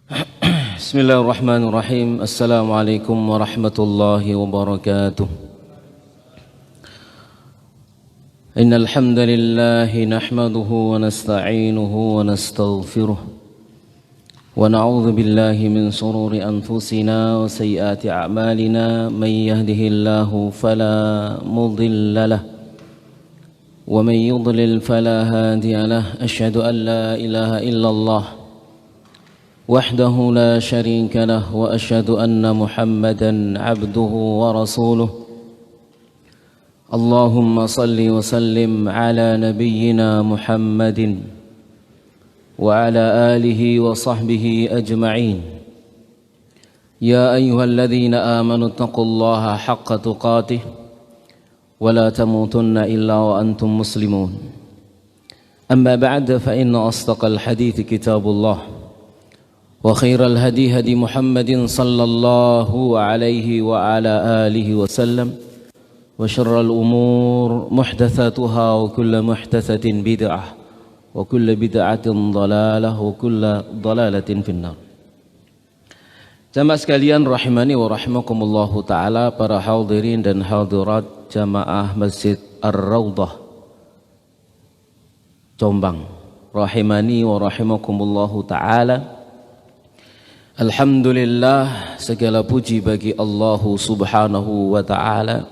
Bismillahirrahmanirrahim. Assalamualaikum warahmatullahi wabarakatuh. Innal hamdalillah nahmaduhu wa nasta'inuhu wa nastaghfiruh wa na'udzu billahi min shururi anfusina wa sayyiati a'malina may yahdihillahu fala mudilla lahu wa may yudlil fala hadiya lahu. Asyhadu an la ilaha illallah وحده لا شريك له وأشهد أن محمدا عبده ورسوله. اللهم صل وسلم على نبينا محمد وعلى آله وصحبه أجمعين. يا أيها الذين آمنوا اتقوا الله حق تقاته ولا تموتن إلا وأنتم مسلمون. أما بعد فإن أصدق الحديث كتاب الله وخير الهدي هدي محمد صلى الله عليه وعلى آله وسلم وشر الأمور محدثاتها وكل محدثة بدعة وكل بدعة ضلالة وكل ضلالة في النار. Jamaah sekalian rahimani wa rahimakumullahu ta'ala, para hadirin dan hadirat jamaah Masjid Ar-Raudhah Jombang, rahimani wa rahimakumullahu ta'ala. Alhamdulillah, segala puji bagi Allah subhanahu wa ta'ala.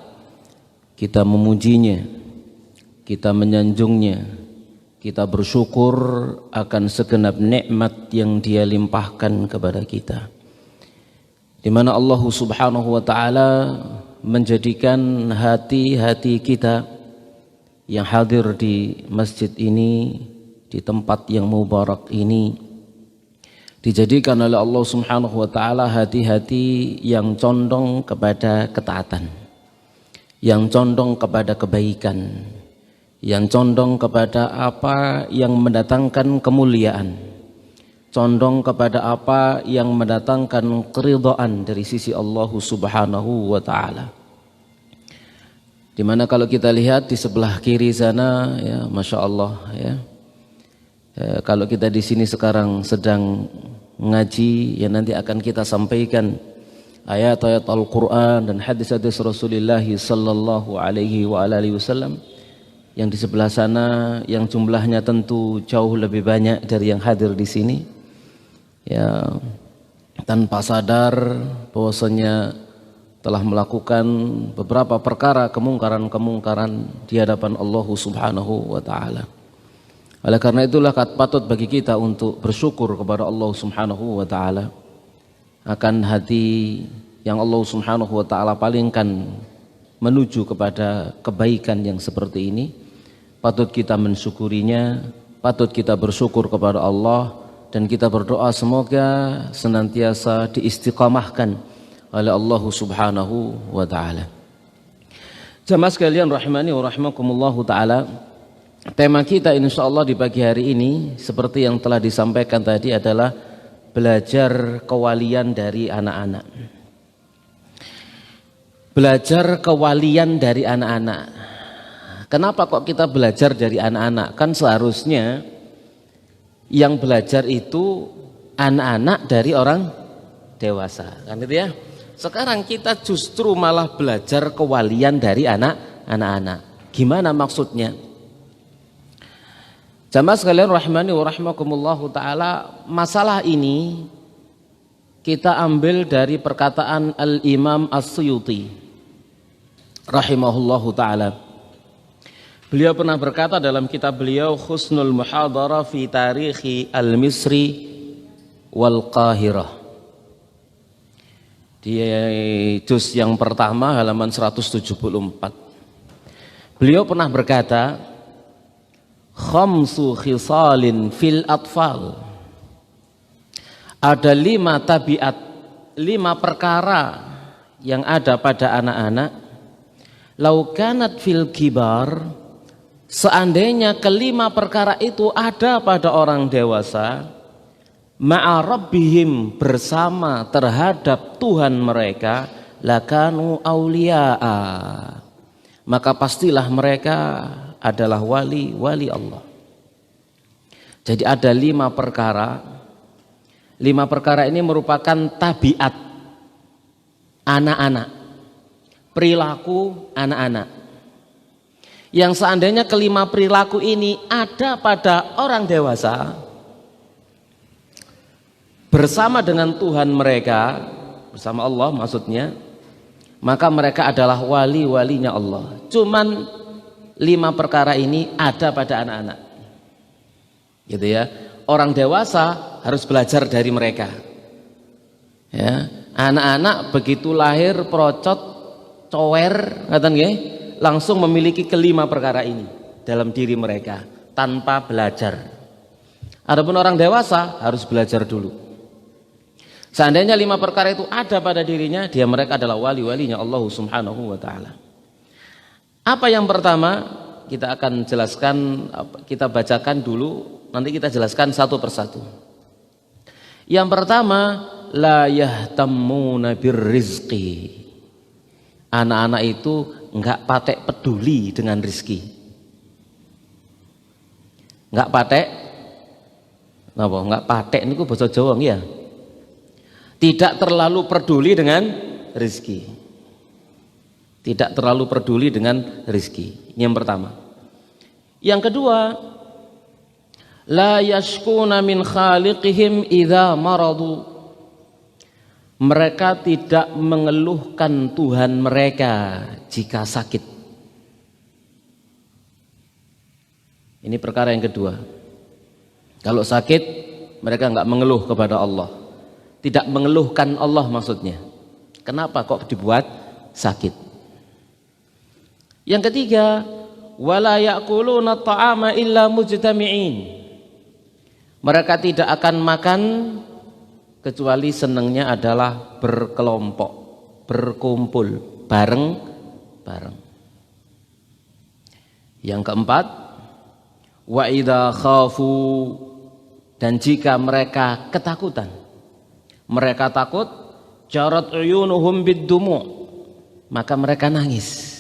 Kita memujinya, kita menyanjungnya, kita bersyukur akan segenap nikmat yang Dia limpahkan kepada kita, di mana Allah subhanahu wa ta'ala menjadikan hati-hati kita yang hadir di masjid ini, di tempat yang mubarak ini, dijadikan oleh Allah subhanahu wa ta'ala hati-hati yang condong kepada ketaatan, yang condong kepada kebaikan, yang condong kepada apa yang mendatangkan kemuliaan, condong kepada apa yang mendatangkan keridhaan dari sisi Allah subhanahu wa ta'ala. Dimana kalau kita lihat di sebelah kiri sana, ya Masya Allah, ya, kalau kita di sini sekarang sedang ngaji, ya nanti akan kita sampaikan ayat-ayat Al-Quran dan hadis-hadis Rasulullah sallallahu alaihi wa alihi wasallam. Yang di sebelah sana yang jumlahnya tentu jauh lebih banyak dari yang hadir di sini, ya, tanpa sadar bahwasanya telah melakukan beberapa perkara kemungkaran-kemungkaran di hadapan Allah subhanahu wa ta'ala. Oleh karena itulah patut bagi kita untuk bersyukur kepada Allah subhanahu wa ta'ala akan hati yang Allah subhanahu wa ta'ala palingkan menuju kepada kebaikan yang seperti ini. Patut kita mensyukurinya, patut kita bersyukur kepada Allah, dan kita berdoa semoga senantiasa diistiqamahkan oleh Allah subhanahu wa ta'ala. Jamaah sekalian rahimani wa rahimakumullahu ta'ala, tema kita insyaallah di pagi hari ini seperti yang telah disampaikan tadi adalah belajar kewalian dari anak-anak. Belajar kewalian dari anak-anak. Kenapa kok kita belajar dari anak-anak? Kan seharusnya yang belajar itu anak-anak dari orang dewasa, kan itu ya. Sekarang kita justru malah belajar kewalian dari anak-anak. Gimana maksudnya? Jamaah sekalian rahimani wa rahimakumullahu ta'ala, masalah ini kita ambil dari perkataan Al-Imam As-Suyuti rahimahullahu ta'ala. Beliau pernah berkata dalam kitab beliau Husnul Muhadharah fi Tarikhi Al-Misri wal Qahirah, di juz yang pertama halaman 174. Beliau pernah berkata, khamsu khisalin fil atfal, ada 5 tabiat, 5 perkara yang ada pada anak-anak. Lau kanat fil kibar, seandainya kelima perkara itu ada pada orang dewasa, ma'a rabbihim, bersama terhadap Tuhan mereka, lakanu auliya'a, maka pastilah mereka adalah wali-wali Allah. Jadi ada 5 perkara 5 perkara ini merupakan tabiat anak-anak, perilaku anak-anak. Yang seandainya kelima perilaku ini ada pada orang dewasa bersama dengan Tuhan mereka, bersama Allah maksudnya, maka mereka adalah wali-walinya Allah. Cuman 5 perkara ini ada pada anak-anak, gitu ya. Orang dewasa harus belajar dari mereka, ya. Anak-anak begitu lahir procot, cower, ngaten nggih, langsung memiliki kelima perkara ini dalam diri mereka tanpa belajar. Adapun orang dewasa harus belajar dulu. Seandainya 5 perkara itu ada pada dirinya, mereka adalah wali-walinya Allah Subhanahu wa taala. Apa yang pertama? Kita akan jelaskan, kita bacakan dulu, nanti kita jelaskan satu persatu. Yang pertama, la yahtammuna birrizqi. Anak-anak itu enggak patek peduli dengan rizki. Enggak patek, napa? Enggak patek niku basa Jawa nggih ya. Tidak terlalu peduli dengan rizki. Tidak terlalu peduli dengan rizki. Ini yang pertama. Yang kedua, la yashkuna min khaliqihim idza maradu. Mereka tidak mengeluhkan Tuhan mereka jika sakit. Ini perkara yang kedua. Kalau sakit, mereka enggak mengeluh kepada Allah. Tidak mengeluhkan Allah maksudnya. Kenapa kok dibuat sakit? Yang ketiga, wala ya'kuluna ta'ama illa mujtami'in. Mereka tidak akan makan kecuali senangnya adalah berkelompok, berkumpul, bareng-bareng. Yang keempat, wa idza khafu, dan jika mereka ketakutan, mereka takut, jarat uyunuhum biddumu, maka mereka nangis.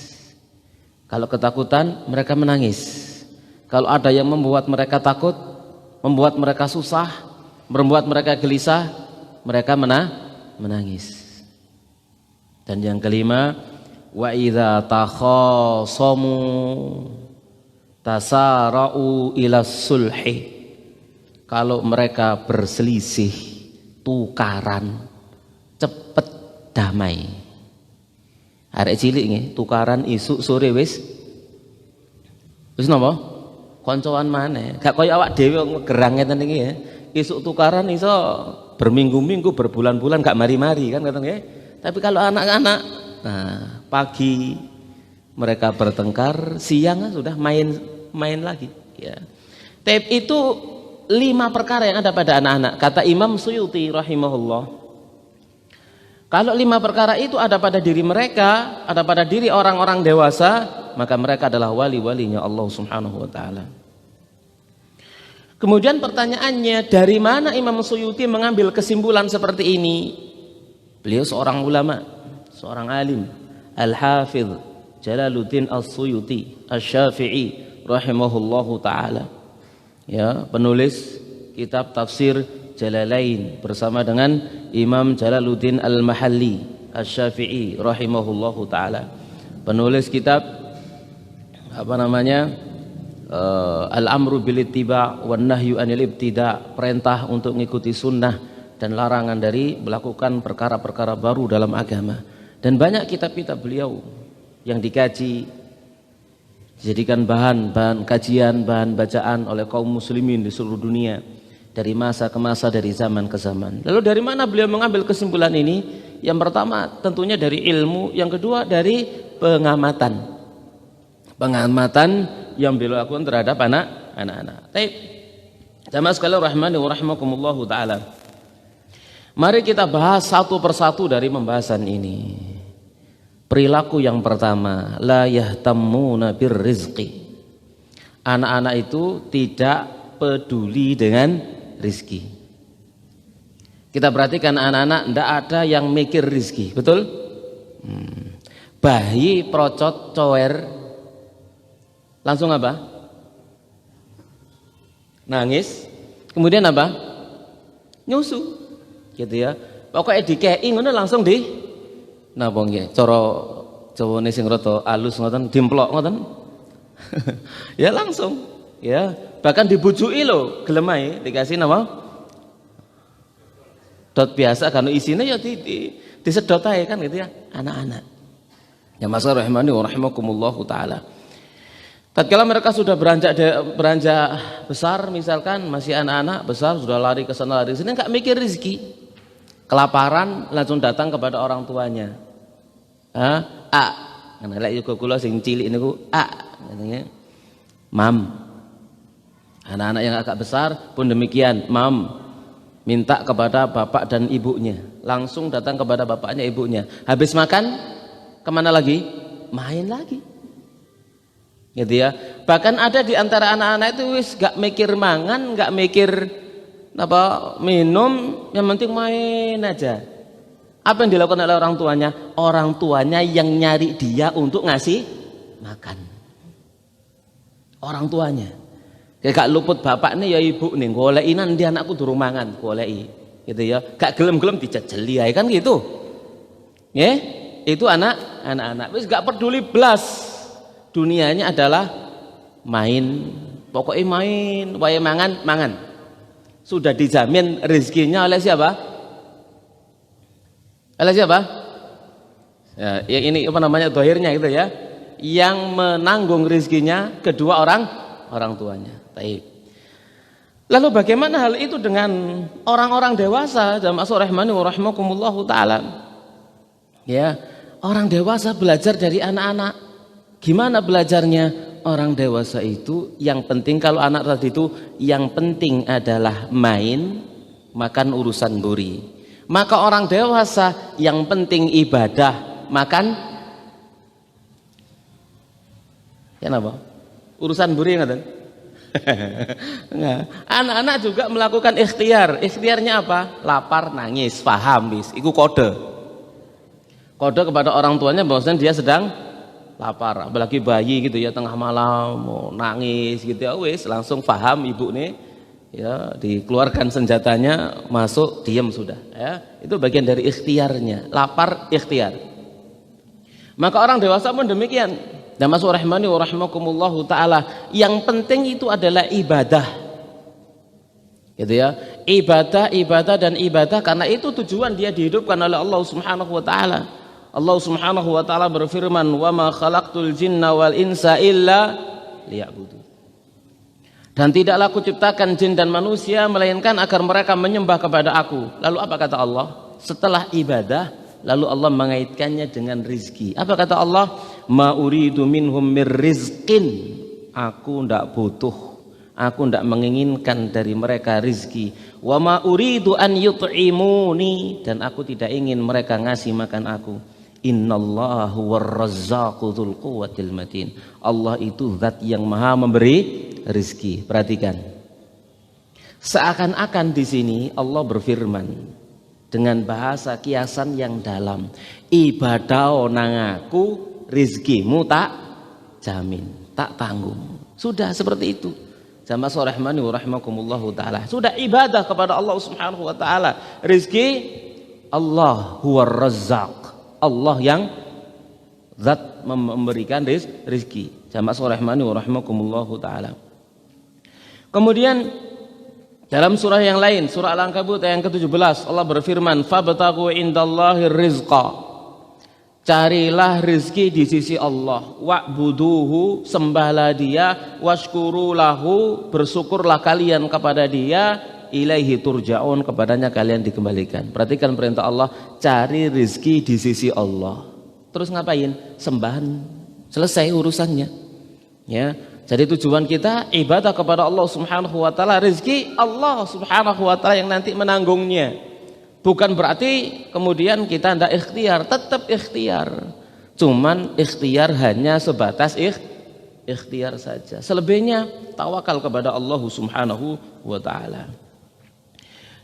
Kalau ketakutan mereka menangis. Kalau ada yang membuat mereka takut, membuat mereka susah, membuat mereka gelisah, mereka menangis. Dan yang kelima, wa idza takhasamu tasara'u ila sulhi. Kalau mereka berselisih, tukaran, cepet damai. Arek cilik nggih, tukaran isuk sore wis napa? Koncoan maneh. Gak koyo awak dhewe gerang ngeten iki ya. Isuk tukaran iso berminggu-minggu, berbulan-bulan gak mari-mari kan ngoten nggih. Tapi kalau anak-anak, nah, pagi mereka bertengkar, siang sudah main lagi ya. Tapi itu 5 perkara yang ada pada anak-anak. Kata Imam Suyuti rahimahullah, kalau 5 perkara itu ada pada diri mereka, ada pada diri orang-orang dewasa, maka mereka adalah wali-walinya Allah Subhanahu wa taala. Kemudian pertanyaannya, dari mana Imam Suyuti mengambil kesimpulan seperti ini? Beliau seorang ulama, seorang alim, Al-Hafidh Jalaluddin As-Suyuti Asy-Syafi'i rahimahullahu taala. Ya, penulis kitab tafsir Jalalain bersama dengan Imam Jalaluddin Al-Mahalli Asy-Syafi'i rahimahullahu taala. Penulis kitab Al-Amru bil Ittiba' wan Nahyu 'anil Ibtida', perintah untuk mengikuti sunnah dan larangan dari melakukan perkara-perkara baru dalam agama. Dan banyak kitab-kitab beliau yang dikaji, dijadikan bahan kajian, bahan bacaan oleh kaum muslimin di seluruh dunia, dari masa ke masa, dari zaman ke zaman. Lalu dari mana beliau mengambil kesimpulan ini? Yang pertama tentunya dari ilmu, yang kedua dari pengamatan yang beliau lakukan terhadap anak-anak. Baik, jamaah sekalian rahimani wa rahimakumullah taala, mari kita bahas satu persatu dari pembahasan ini. Perilaku yang pertama, la yahtammuna birrizqi. Anak-anak itu tidak peduli dengan rizki. Kita perhatikan anak-anak, tidak ada yang mikir rizki, betul? Bayi procot cower langsung apa? Nangis. Kemudian apa? Nyusu. Gitu ya. Pokoknya dikei ngono langsung di napa nggih? Cara Jawane sing rada alus ngoten dimplok ngoten. Ya langsung ya. Bahkan dibujuki lho gelem ae dikasih napa? Dot biasa kan isine ya disedot ae kan gitu ya anak-anak. Ya masa rahimani wa rahimakumullah taala. Tatkala mereka sudah beranjak besar misalkan masih anak-anak besar sudah lari ke sana lari ke sini enggak mikir rezeki. Kelaparan langsung datang kepada orang tuanya. Karena lek juga kula sing cilik niku katanya. Mam. Anak-anak yang agak besar pun demikian, mam. Minta kepada bapak dan ibunya, langsung datang kepada bapaknya ibunya. Habis makan kemana lagi? Main lagi. Gitu ya. Bahkan ada di antara anak-anak itu wis gak mikir mangan, gak mikir apa minum, yang penting main aja. Apa yang dilakukan oleh orang tuanya? Orang tuanya yang nyari dia untuk ngasih makan. Orang tuanya. Kayak gak luput bapak nih ya ibu nih goleki nanti anakku durung mangan goleki gitu ya. Gak gelem-gelem dijajeli ae kan gitu. Nggih? Itu anak-anak wis gak peduli blas. Dunianya adalah main. Pokoknya main, wae mangan. Sudah dijamin rezekinya oleh siapa? Oleh siapa? Ya, yang ini apa namanya dohirnya gitu ya. Yang menanggung rezekinya kedua orang tuanya. Baik. Lalu bagaimana hal itu dengan orang-orang dewasa? Jamaah rahimani wa rahimakumullah taala. Ya, orang dewasa belajar dari anak-anak. Gimana belajarnya? Orang dewasa itu yang penting kalau anak tadi itu yang penting adalah main, makan urusan buri. Maka orang dewasa yang penting ibadah, makan ya napa? Urusan buri ngoten. Anak-anak juga melakukan ikhtiar. Ikhtiarnya apa? Lapar, nangis, paham bis. Iku kode kepada orang tuanya bahwasanya dia sedang lapar. Apalagi bayi gitu ya tengah malam mau nangis gitu ya wis langsung paham ibu nih ya dikeluarkan senjatanya masuk diam sudah ya. Itu bagian dari ikhtiarnya. Lapar ikhtiar. Maka orang dewasa pun demikian. Dan masuk rahimani wa rahimakumullahu taala, yang penting itu adalah ibadah. Gitu ya. Ibadah dan ibadah karena itu tujuan dia dihidupkan oleh Allah Subhanahu wa taala. Allah Subhanahu wa taala berfirman, "Wa ma khalaqtul jinna wal insa illa liya'budun." Dan tidaklah aku ciptakan jin dan manusia melainkan agar mereka menyembah kepada aku. Lalu apa kata Allah? Setelah ibadah lalu Allah mengaitkannya dengan rizki. Apa kata Allah? Ma uridu minhum mir rizqin. Aku ndak butuh, aku ndak menginginkan dari mereka rizki. Wa ma uridu an yut'imuni, dan aku tidak ingin mereka ngasih makan aku. Innallahu warrazzaqu dzul quwwatil matin. Allah itu zat yang maha memberi rizki. Perhatikan. Seakan-akan di sini Allah berfirman dengan bahasa kiasan yang dalam, ibadah nang aku rizkimu tak jamin, tak tanggung. Sudah seperti itu. Jamaah rahimani wa rahimakumullahu taala. Sudah ibadah kepada Allah Subhanahu wa taala. Rizki Allah huwar razzaq. Allah yang zat memberikan rizki. Jamaah rahimani wa rahimakumullahu taala. Kemudian dalam surah yang lain, surah Al-Ankabut ayat ke-17, Allah berfirman, "Fabtaghu indallahir rizqa." Carilah rizki di sisi Allah. Wa'buduhu, sembahlah dia, washkuru lahu, bersyukurlah kalian kepada dia, ilaihi turja'un, kepadanya kalian dikembalikan. Perhatikan perintah Allah, cari rizki di sisi Allah. Terus ngapain? Sembahan. Selesai urusannya. Ya. Jadi tujuan kita ibadah kepada Allah Subhanahu wa taala, rezeki Allah Subhanahu wa taala yang nanti menanggungnya. Bukan berarti kemudian kita tidak ikhtiar, tetap ikhtiar. Cuman ikhtiar hanya sebatas ikhtiar saja. Selebihnya tawakal kepada Allah Subhanahu wa taala.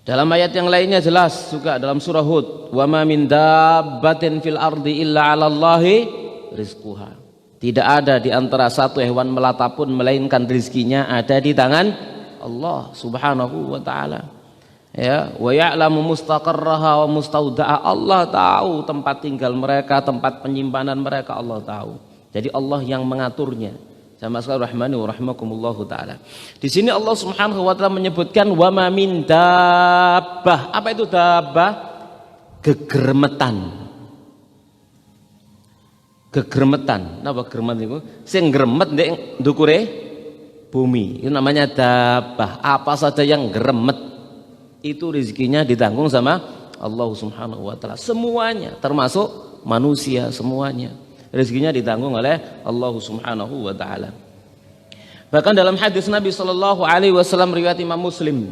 Dalam ayat yang lainnya jelas juga dalam surah Hud, "Wa ma min dabbatin fil ardi illa 'alallahi rizquha." Tidak ada di antara satu hewan melata pun melainkan rizkinya ada di tangan Allah Subhanahu wa taala. Ya, wa ya'lamu mustaqarraha wa mustauda'a. Allah tahu tempat tinggal mereka, tempat penyimpanan mereka, Allah tahu. Jadi Allah yang mengaturnya. Jamaah sekalian rahmani wa rahimakumullahu taala. Di sini Allah Subhanahu wa taala menyebutkan wa ma min dabbah. Apa itu dabbah? Gegermetan. Gegermetan. Napa geremet niku? Sing gremet ndek ndukure bumi. Itu namanya dabbah. Apa saja yang geremet itu rezekinya ditanggung sama Allah Subhanahu wa taala. Semuanya, termasuk manusia semuanya. Rezekinya ditanggung oleh Allah Subhanahu wa taala. Bahkan dalam hadis Nabi sallallahu alaihi wasallam riwayat Imam Muslim,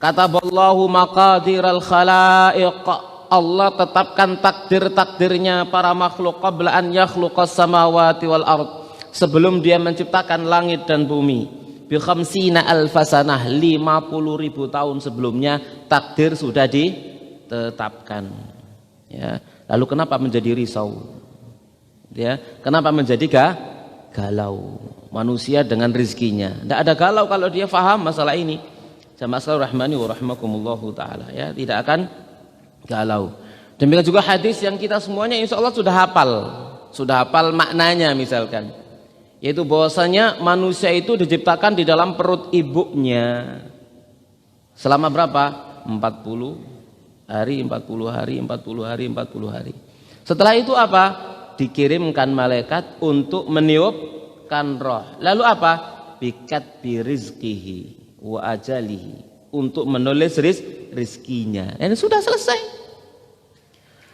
kataballahu maqadiral khalaiq. Allah tetapkan takdir-takdirnya para makhluk qabla an yakhluqas samawati wal ard. Sebelum dia menciptakan langit dan bumi. Bi khamsina alfasanah, 50.000 tahun sebelumnya takdir sudah ditetapkan. Ya. Lalu kenapa menjadi risau? Ya, kenapa menjadi galau? Manusia dengan rezekinya. Tidak ada galau kalau dia faham masalah ini. Jamaah sekalian rahmani wa rahimakumullahu taala, ya, tidak akan galau. Demikian juga hadis yang kita semuanya insya Allah sudah hafal maknanya, misalkan, yaitu bahwasanya manusia itu diciptakan di dalam perut ibunya selama berapa? 40 hari, 40 hari, 40 hari, 40 hari. Setelah itu apa? Dikirimkan malaikat untuk meniupkan roh. Lalu apa? Bikat birizkihi wa ajalihi, untuk menulis rizkinya. Ini sudah selesai.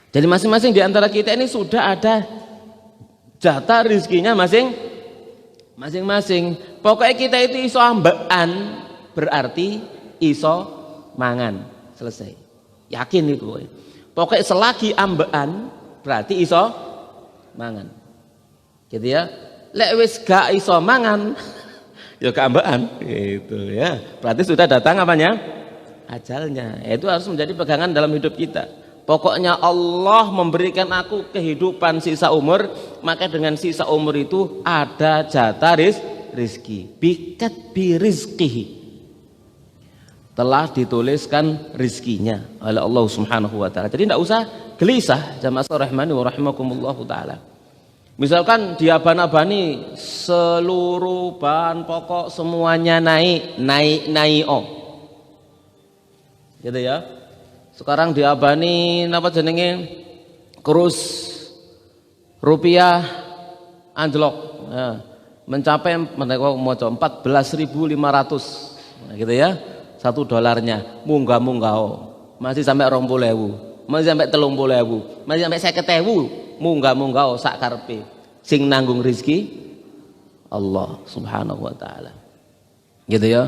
Jadi masing-masing di antara kita ini sudah ada jatah rizkinya masing-masing. Pokoknya kita itu iso ambekan, berarti iso mangan. Selesai. Yakin itu. Pokoknya selagi ambekan berarti iso mangan, gitu ya. Lek wis gak iso mangan ya keambaan, gitu ya. Berarti sudah datang apanya? Ajalnya. Itu harus menjadi pegangan dalam hidup kita. Pokoknya Allah memberikan aku kehidupan sisa umur, maka dengan sisa umur itu ada jatah rizki. Bikat birizkihi, telah dituliskan rizkinya oleh Allah Subhanahu wa taala. Jadi tidak usah gelisah, jamaah rahmani wa rahimakumullahu taala. Misalkan diaban-abani seluruh bahan pokok semuanya naik. Gitu ya. Sekarang diabani apa jenenge? Kurs rupiah anjlok. Ya, mencapai menawa maca 14.500. Nah, gitu ya. $1 munggah-munggah. Masih sampai 20.000. Masih sampai 30.000, masih sampai 50.000, munggah sak karepe. Sing nanggung rezeki Allah Subhanahu wa taala. Gitu ya.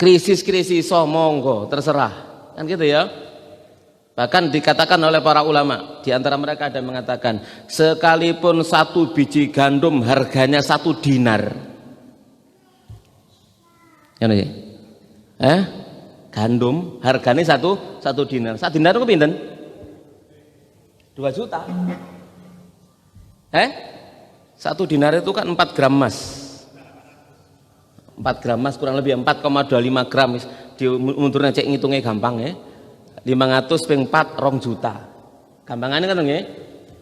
Krisis-krisis monggo terserah. Kan gitu ya. Bahkan dikatakan oleh para ulama, di antara mereka ada yang mengatakan, sekalipun 1 biji gandum harganya 1 dinar. Ngene ya. Gandum harganya 1 dinar. 1 dinar itu pinten? 2 juta. 1 dinar itu kan 4 gram emas. 4 gram emas kurang lebih 4,25 gram. Dimunturnya cek ngitungnya gampang ya. 500 ping 4 2 juta. Gampangannya kan nggih.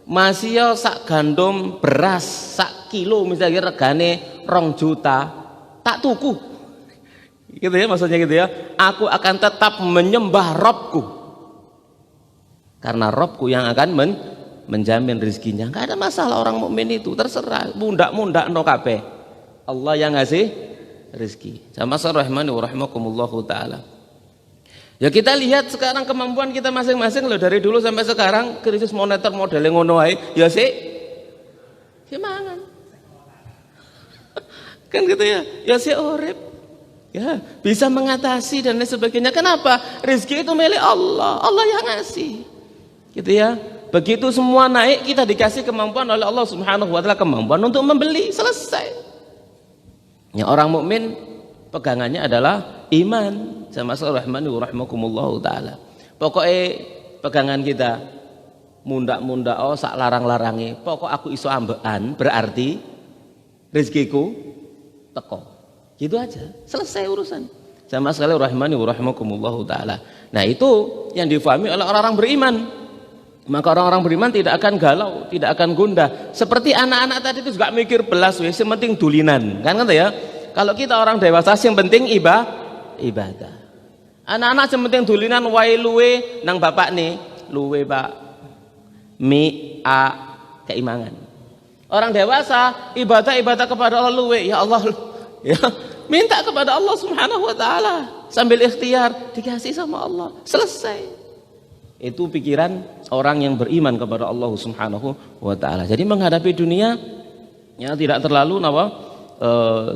Masih ya sak gandum beras sak kilo misalnya regane 2 juta, tak tuku. Gitu ya maksudnya gitu ya. Aku akan tetap menyembah Robku. Karena Robku yang akan menjamin rezekinya. Enggak ada masalah orang mukmin itu, terserah mundak-mundak no kabeh. Allah yang ngasih rezeki. Jamaah rahmani wa rahimakumullahu taala. Ya kita lihat sekarang kemampuan kita masing-masing loh, dari dulu sampai sekarang krisis moneter modelnya ngono ae ya sih. Mangan. Kan gitu ya. Ya sih urip. Ya, bisa mengatasi dan lain sebagainya. Kenapa? Rezeki itu milik Allah. Allah yang ngasih. Gitu ya. Begitu semua naik, kita dikasih kemampuan oleh Allah Subhanahu wa taala, kemampuan untuk membeli, selesai. Ya, orang mukmin pegangannya adalah iman. Jamaah rahmani wa rahimakumullahu taala. Pokoknya pegangan kita mundak-mundak sak larang-larange. Pokok aku iso ambekan berarti rezekiku teko. Gitu aja, selesai urusan. Sama sekali rahimani wa rahimakumullahu taala. Nah, itu yang difahami oleh orang-orang beriman. Maka orang-orang beriman tidak akan galau, tidak akan gundah. Seperti anak-anak tadi itu juga mikir belas wis, yang penting dulinan. Kan ya? Kalau kita orang dewasa yang penting ibadah. Anak-anak yang penting dulinan wae luwe nang bapak nih, luwe Pak. Mi a keimangan. Orang dewasa ibadah kepada Allah luwe, ya Allah. Ya, minta kepada Allah Subhanahu wa taala sambil ikhtiar dikasih sama Allah. Selesai. Itu pikiran orang yang beriman kepada Allah Subhanahu wa taala. Jadi menghadapi dunia ya tidak terlalu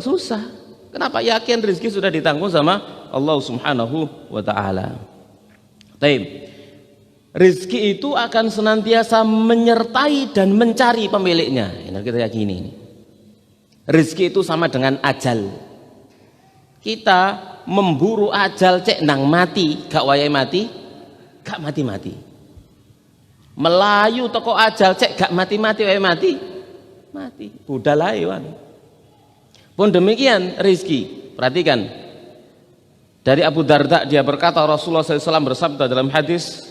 susah. Kenapa? Yakin rezeki sudah ditanggung sama Allah Subhanahu wa taala. Taib. Rezeki itu akan senantiasa menyertai dan mencari pemiliknya. Ini kita yakini. Rezeki itu sama dengan ajal. Kita memburu ajal cek nang mati, gak wayai mati. Gak mati-mati. Melayu toko ajal cek gak mati-mati wae mati. Budal ae wan. Pun demikian rezeki. Perhatikan. Dari Abu Darda dia berkata Rasulullah SAW bersabda dalam hadis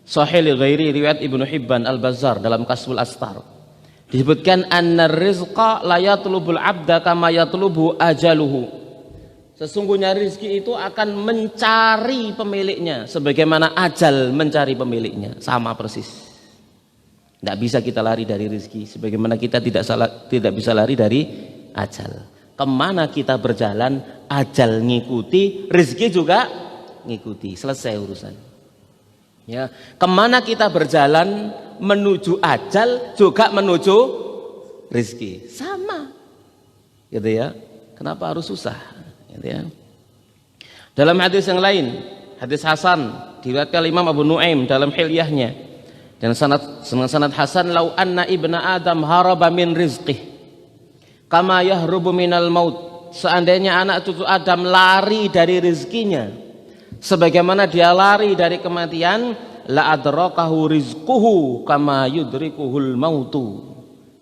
Sahih li ghairi riwayat Ibnu Hibban Al-Bazzar dalam Kasful Astar. Disebutkan annar rizqa la yatlubul abda kama yatlubu ajaluhu. Sesungguhnya rizki itu akan mencari pemiliknya sebagaimana ajal mencari pemiliknya, sama persis. Tidak bisa kita lari dari rizki sebagaimana kita tidak bisa lari dari ajal. Kemana kita berjalan, ajal ngikuti, rizki juga ngikuti, selesai urusan. Ya, kemana kita berjalan menuju ajal juga menuju rizki, sama. Gitu ya. Kenapa harus susah? Gitu ya. Dalam hadis yang lain, hadis Hasan diriwayatkan Imam Abu Nuaim dalam Hilyahnya dan sanad Hasan, lau anna ibna Adam haraba min rizqih kama yahrubu minal maut. Seandainya anak cucu Adam lari dari rizkinya sebagaimana dia lari dari kematian, la adrakahu rizquhu kama yudrikuhul mautu.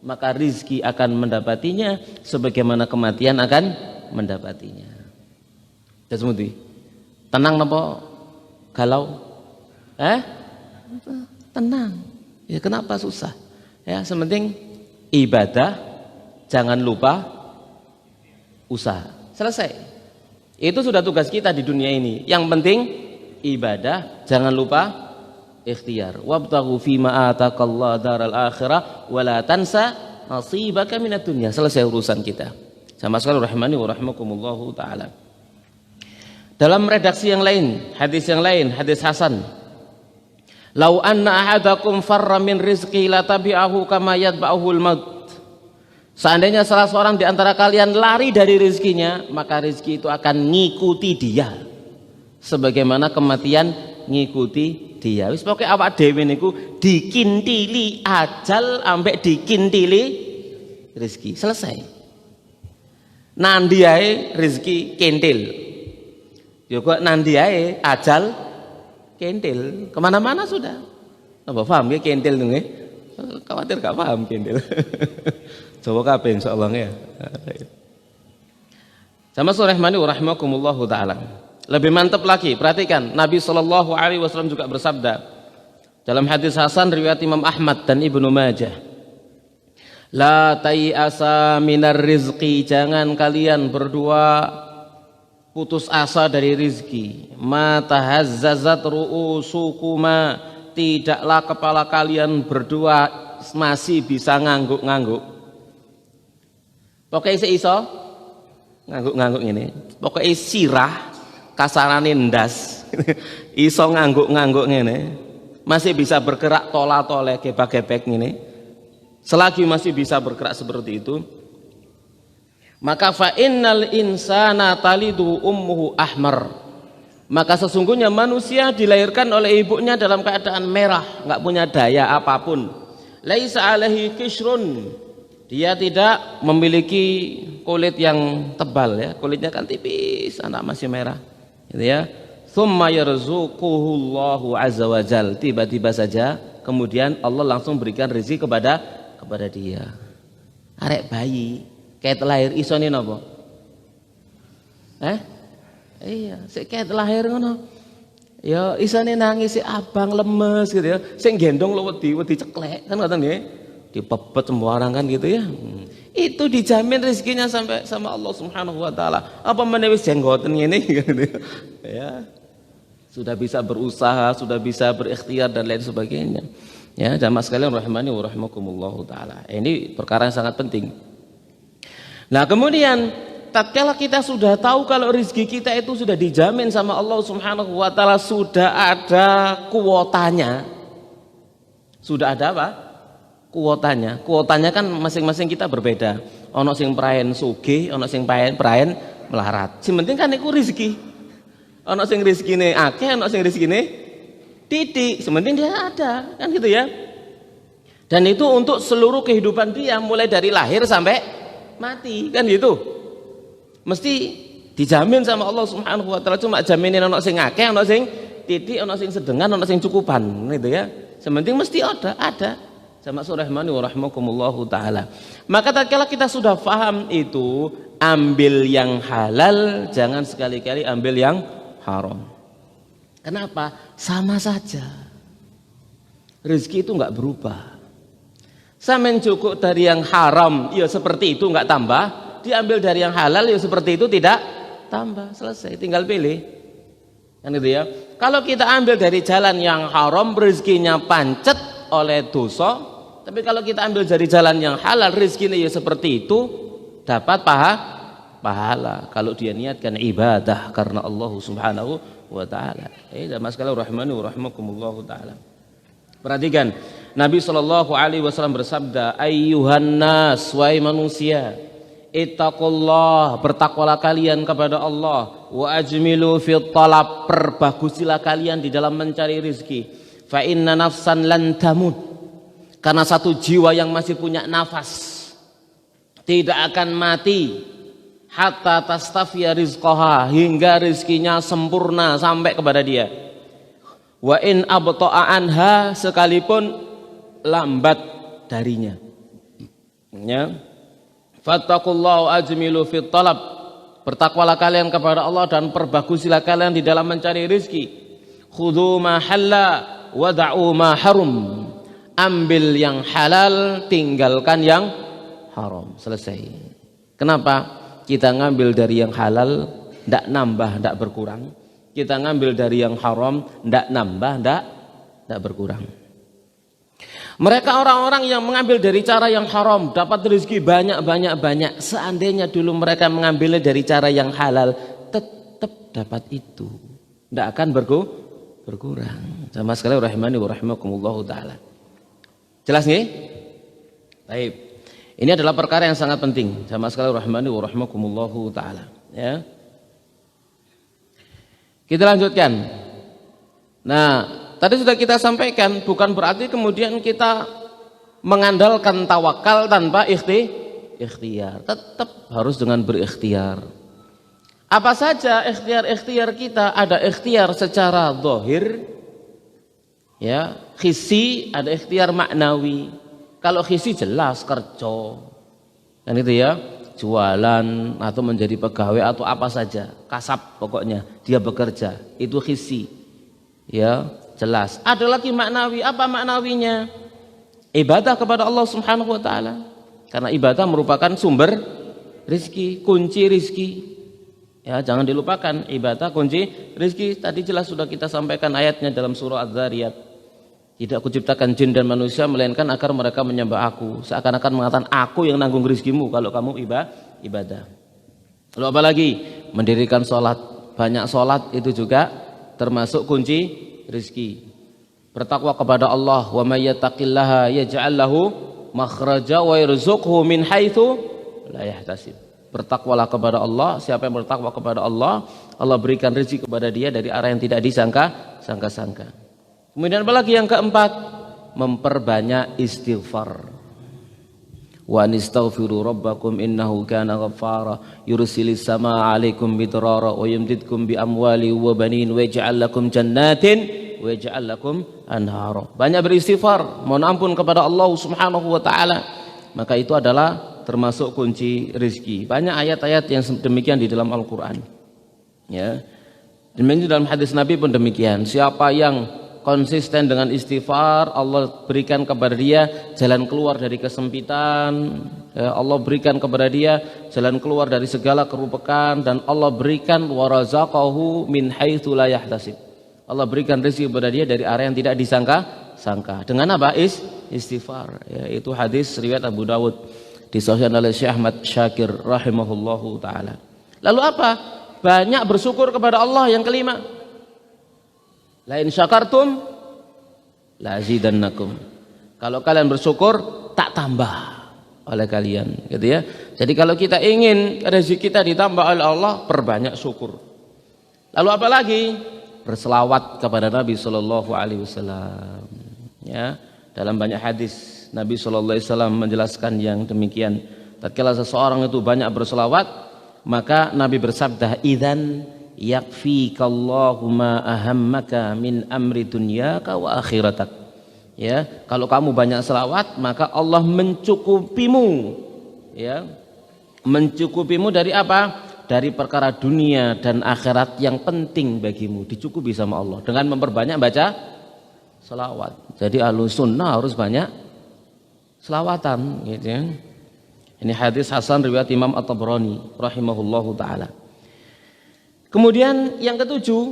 Maka rizki akan mendapatinya sebagaimana kematian akan mendapatinya. Jasmudi tenang napa galau? Tenang. Ya kenapa susah? Ya sementing ibadah, jangan lupa usaha. Selesai. Itu sudah tugas kita di dunia ini. Yang penting ibadah, jangan lupa ikhtiar. Wabtaghu fima ataqallahu daral akhirah wa la tansa nasibaka minad dunya. Selesai urusan kita. Sama sekali rahimani wa rahimakumullahu taala. Dalam redaksi yang lain, hadis Hasan. Lau anna ahadakum farra min rizqi la tabi'ahu kama yatba'uhul maut. Seandainya salah seorang di antara kalian lari dari rizkinya, maka rizki itu akan ngikuti dia sebagaimana kematian ngikuti dia. Wis pokoke awak dhewe niku dikintili ajal ambek dikintili rizki. Selesai. Nandi ae rizki kentil. Ya kok nandi ae ajal kentil. Kemana-mana sudah. Apa paham ya kentil nggih? Khawatir gak paham kentil. Coba kabeh insyaallah ya. Sama surahmani wa rahimakumullahu taala. Lebih mantap lagi, perhatikan Nabi sallallahu alaihi wasallam juga bersabda dalam hadis Hasan riwayat Imam Ahmad dan Ibnu Majah. La tai'asa minar rizqi, jangan kalian berdua putus asa dari rizki. Ma tahazzazat ru'usukuma, tidaklah kepala kalian berdua masih bisa ngangguk-ngangguk. Pokoknya iso ngangguk-ngangguk ini. Pokoknya sirah kasarane ndas. Iso ngangguk-ngangguk ngene. Masih bisa bergerak tola-tole gebak-gebek ngene. Selagi masih bisa bergerak seperti itu, maka fa innal insana talidu ummuhu ahmar. Maka sesungguhnya manusia dilahirkan oleh ibunya dalam keadaan merah, enggak punya daya apapun. Laisa alaihi kisrun. Dia tidak memiliki kulit yang tebal ya, kulitnya kan tipis, anak masih merah. Gitu ya. Tsumma yarzuquhullahu azza wajal. Tiba-tiba saja kemudian Allah langsung berikan rezeki kepada dia. Arek bayi kayak lahir isone napa? Iya, sik ket lahir ngono. Ya isane nangis si abang lemes gitu ya. Sing gendong lo wedi ceklek kan ngoten nggih. Dipepet sembarang kan gitu ya. Itu dijamin rezekinya sampai sama Allah Subhanahu wa taala. Apa meneh wis jenggoten ngene gitu ya. Sudah bisa berusaha, sudah bisa berikhtiar dan lain sebagainya. Ya, jamaah sekalian rahimani wa rahimakumullah taala. Ini perkara yang sangat penting. Nah, kemudian tatkala kita sudah tahu kalau rezeki kita itu sudah dijamin sama Allah Subhanahu wa taala, sudah ada kuotanya. Sudah ada apa? Kuotanya. Kuotanya kan masing-masing kita berbeda. Ono sing praen sugih, ono sing praen melarat. Sing penting kan iku rezeki. Ono sing rezekine akeh, ono sing rezekine titik. Sing penting dia ada, kan gitu ya. Dan itu untuk seluruh kehidupan dia mulai dari lahir sampai mati, kan gitu. Mesti dijamin sama Allah Subhanahu wa taala, cuma jaminin ono sing akeh, ono sing titik, ono sing sedengan, ono sing cukupan, gitu ya. Sementing mesti ada. Sama surahmani wa rahmakumullahu taala. Maka tatkala kita sudah paham itu, ambil yang halal, jangan sekali-kali ambil yang haram. Kenapa? Sama saja. Rezeki itu enggak berubah. Sampeyan cukup dari yang haram, ya seperti itu enggak tambah. Diambil dari yang halal, ya seperti itu tidak tambah. Selesai, tinggal pilih. Kan gitu ya. Kalau kita ambil dari jalan yang haram, rezekinya pancet oleh dosa. Tapi kalau kita ambil dari jalan yang halal, rezekinya ya seperti itu, dapat pahala. Kalau dia niatkan ibadah karena Allah Subhanahu wa taala. Jamaah sekalian rahimani wa rahimakumullah taala. Perhatikan, Nabi sallallahu alaihi wasallam bersabda, "Ayyuhan nas, wahai manusia, ittaqullah, bertakwalah kalian kepada Allah, wa ajmilu fit talab, perbagusilah kalian di dalam mencari rezeki. Fa inna nafsan lan tamut." Karena satu jiwa yang masih punya nafas tidak akan mati hatta tastafiya rizqaha, hingga rezekinya sempurna sampai kepada dia. Wa in abta'a anha, sekalipun lambat darinya. Ya. Fattaqullaha ajmilu fit talab, bertakwalah kalian kepada Allah dan perbagusilah kalian di dalam mencari rezeki. Khudhu ma halla wa da'u ma harum, ambil yang halal, tinggalkan yang haram. Selesai. Kenapa? Kita ngambil dari yang halal, ndak nambah, ndak berkurang. Kita ngambil dari yang haram, ndak nambah, ndak berkurang. Mereka orang-orang yang mengambil dari cara yang haram, dapat rezeki banyak. Seandainya dulu mereka mengambilnya dari cara yang halal, tetap dapat itu, ndak akan berkurang. Sama sekali rahimani wa rahimakumullahu taala. Jelas nih? Baik. Ini adalah perkara yang sangat penting. Sama sekali rahmani wa rahimakumullahu taala, ya. Kita lanjutkan. Nah, tadi sudah kita sampaikan, bukan berarti kemudian kita mengandalkan tawakal tanpa ikhtiar. Tetap harus dengan berikhtiar. Apa saja ikhtiar kita? Ada ikhtiar secara zahir, ya, khisi, ada ikhtiar maknawi. Kalau khisi jelas kerja, kan itu ya, jualan atau menjadi pegawai atau apa saja, kasab pokoknya dia bekerja, itu khisi, ya jelas. Ada lagi maknawi. Apa maknawinya? Ibadah kepada Allah Subhanahu wa taala, karena ibadah merupakan sumber rizki, kunci rizki. Ya, jangan dilupakan, ibadah kunci rizki. Tadi jelas sudah kita sampaikan ayatnya dalam surah Az-Zariyat. Tidak aku ciptakan jin dan manusia melainkan agar mereka menyembah aku. Seakan-akan mengatakan aku yang nanggung rizkimu kalau kamu ibadah. Lalu apa lagi? Mendirikan sholat. Banyak sholat itu juga termasuk kunci rizki. Bertakwa kepada Allah. Wa may yattaqillaha yaj'al lahu makhraja wa yarzuqhu min haitsu la yahtasib. Bertakwalah kepada Allah. Siapa yang bertakwa kepada Allah, Allah berikan rezeki kepada dia dari arah yang tidak disangka-sangka. Kemudian apalagi yang keempat, memperbanyak istighfar. Wa nastaghfiru rabbakum innahu kana ghaffara yursilis samaa 'alaikum bidrara wa yumdidkum bi amwali wa banin wa yaj'al lakum jannatin wa yaj'al lakum anhara. Banyak beristighfar, mohon ampun kepada Allah Subhanahu wa taala. Maka itu adalah termasuk kunci rezeki. Banyak ayat-ayat yang demikian di dalam Al-Qur'an. Ya. Demikian dalam hadis Nabi pun demikian. Siapa yang konsisten dengan istighfar, Allah berikan kepada dia jalan keluar dari kesempitan, ya, Allah berikan kepada dia jalan keluar dari segala kerupakan, dan Allah berikan warazaqahu min haitsu la yahtasib. Allah berikan rezeki kepada dia dari arah yang tidak disangka-sangka. Dengan apa? Istighfar. Ya, itu hadis riwayat Abu Dawud, disahihkan oleh Syekh Ahmad Syakir rahimahullahu taala. Lalu apa? Banyak bersyukur kepada Allah. Yang kelima, la in syakartum la azidannakum. Kalau kalian bersyukur, tak tambah oleh kalian, gitu ya. Jadi kalau kita ingin rezeki kita ditambah oleh Allah, perbanyak syukur. Lalu apa lagi? Berselawat kepada Nabi sallallahu alaihi wasallam. Ya, dalam banyak hadis Nabi sallallahu alaihi wasallam menjelaskan yang demikian. Tatkala seseorang itu banyak berselawat, maka Nabi bersabda, "Idzan yakfikallahu ma ahammaka min amri dunyaka wa akhiratak." Ya, kalau kamu banyak selawat, maka Allah mencukupimu, ya, mencukupimu dari apa? Dari perkara dunia dan akhirat yang penting bagimu, dicukupi sama Allah dengan memperbanyak baca selawat. Jadi ahlus sunnah harus banyak selawatan, gitu ya. Ini hadis hasan riwayat Imam At-Tabrani rahimahullahu taala. Kemudian yang ketujuh,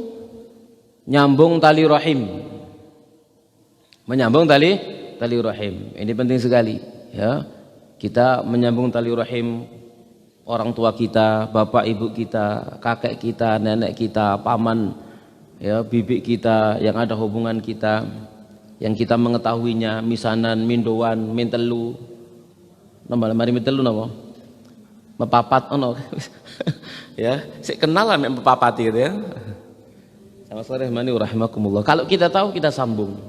nyambung tali rahim. Menyambung tali rahim. Ini penting sekali, ya. Kita menyambung tali rahim orang tua kita, bapak ibu kita, kakek kita, nenek kita, paman, ya, bibi kita yang ada hubungan kita, yang kita mengetahuinya, misanan, mindoan, mintelu, nambah mari mintelu napa? Mepapat ono. Ya, sik kenal lah mepapati gitu ya. Sama sore mani rahimakumullah. Kalau kita tahu, kita sambung.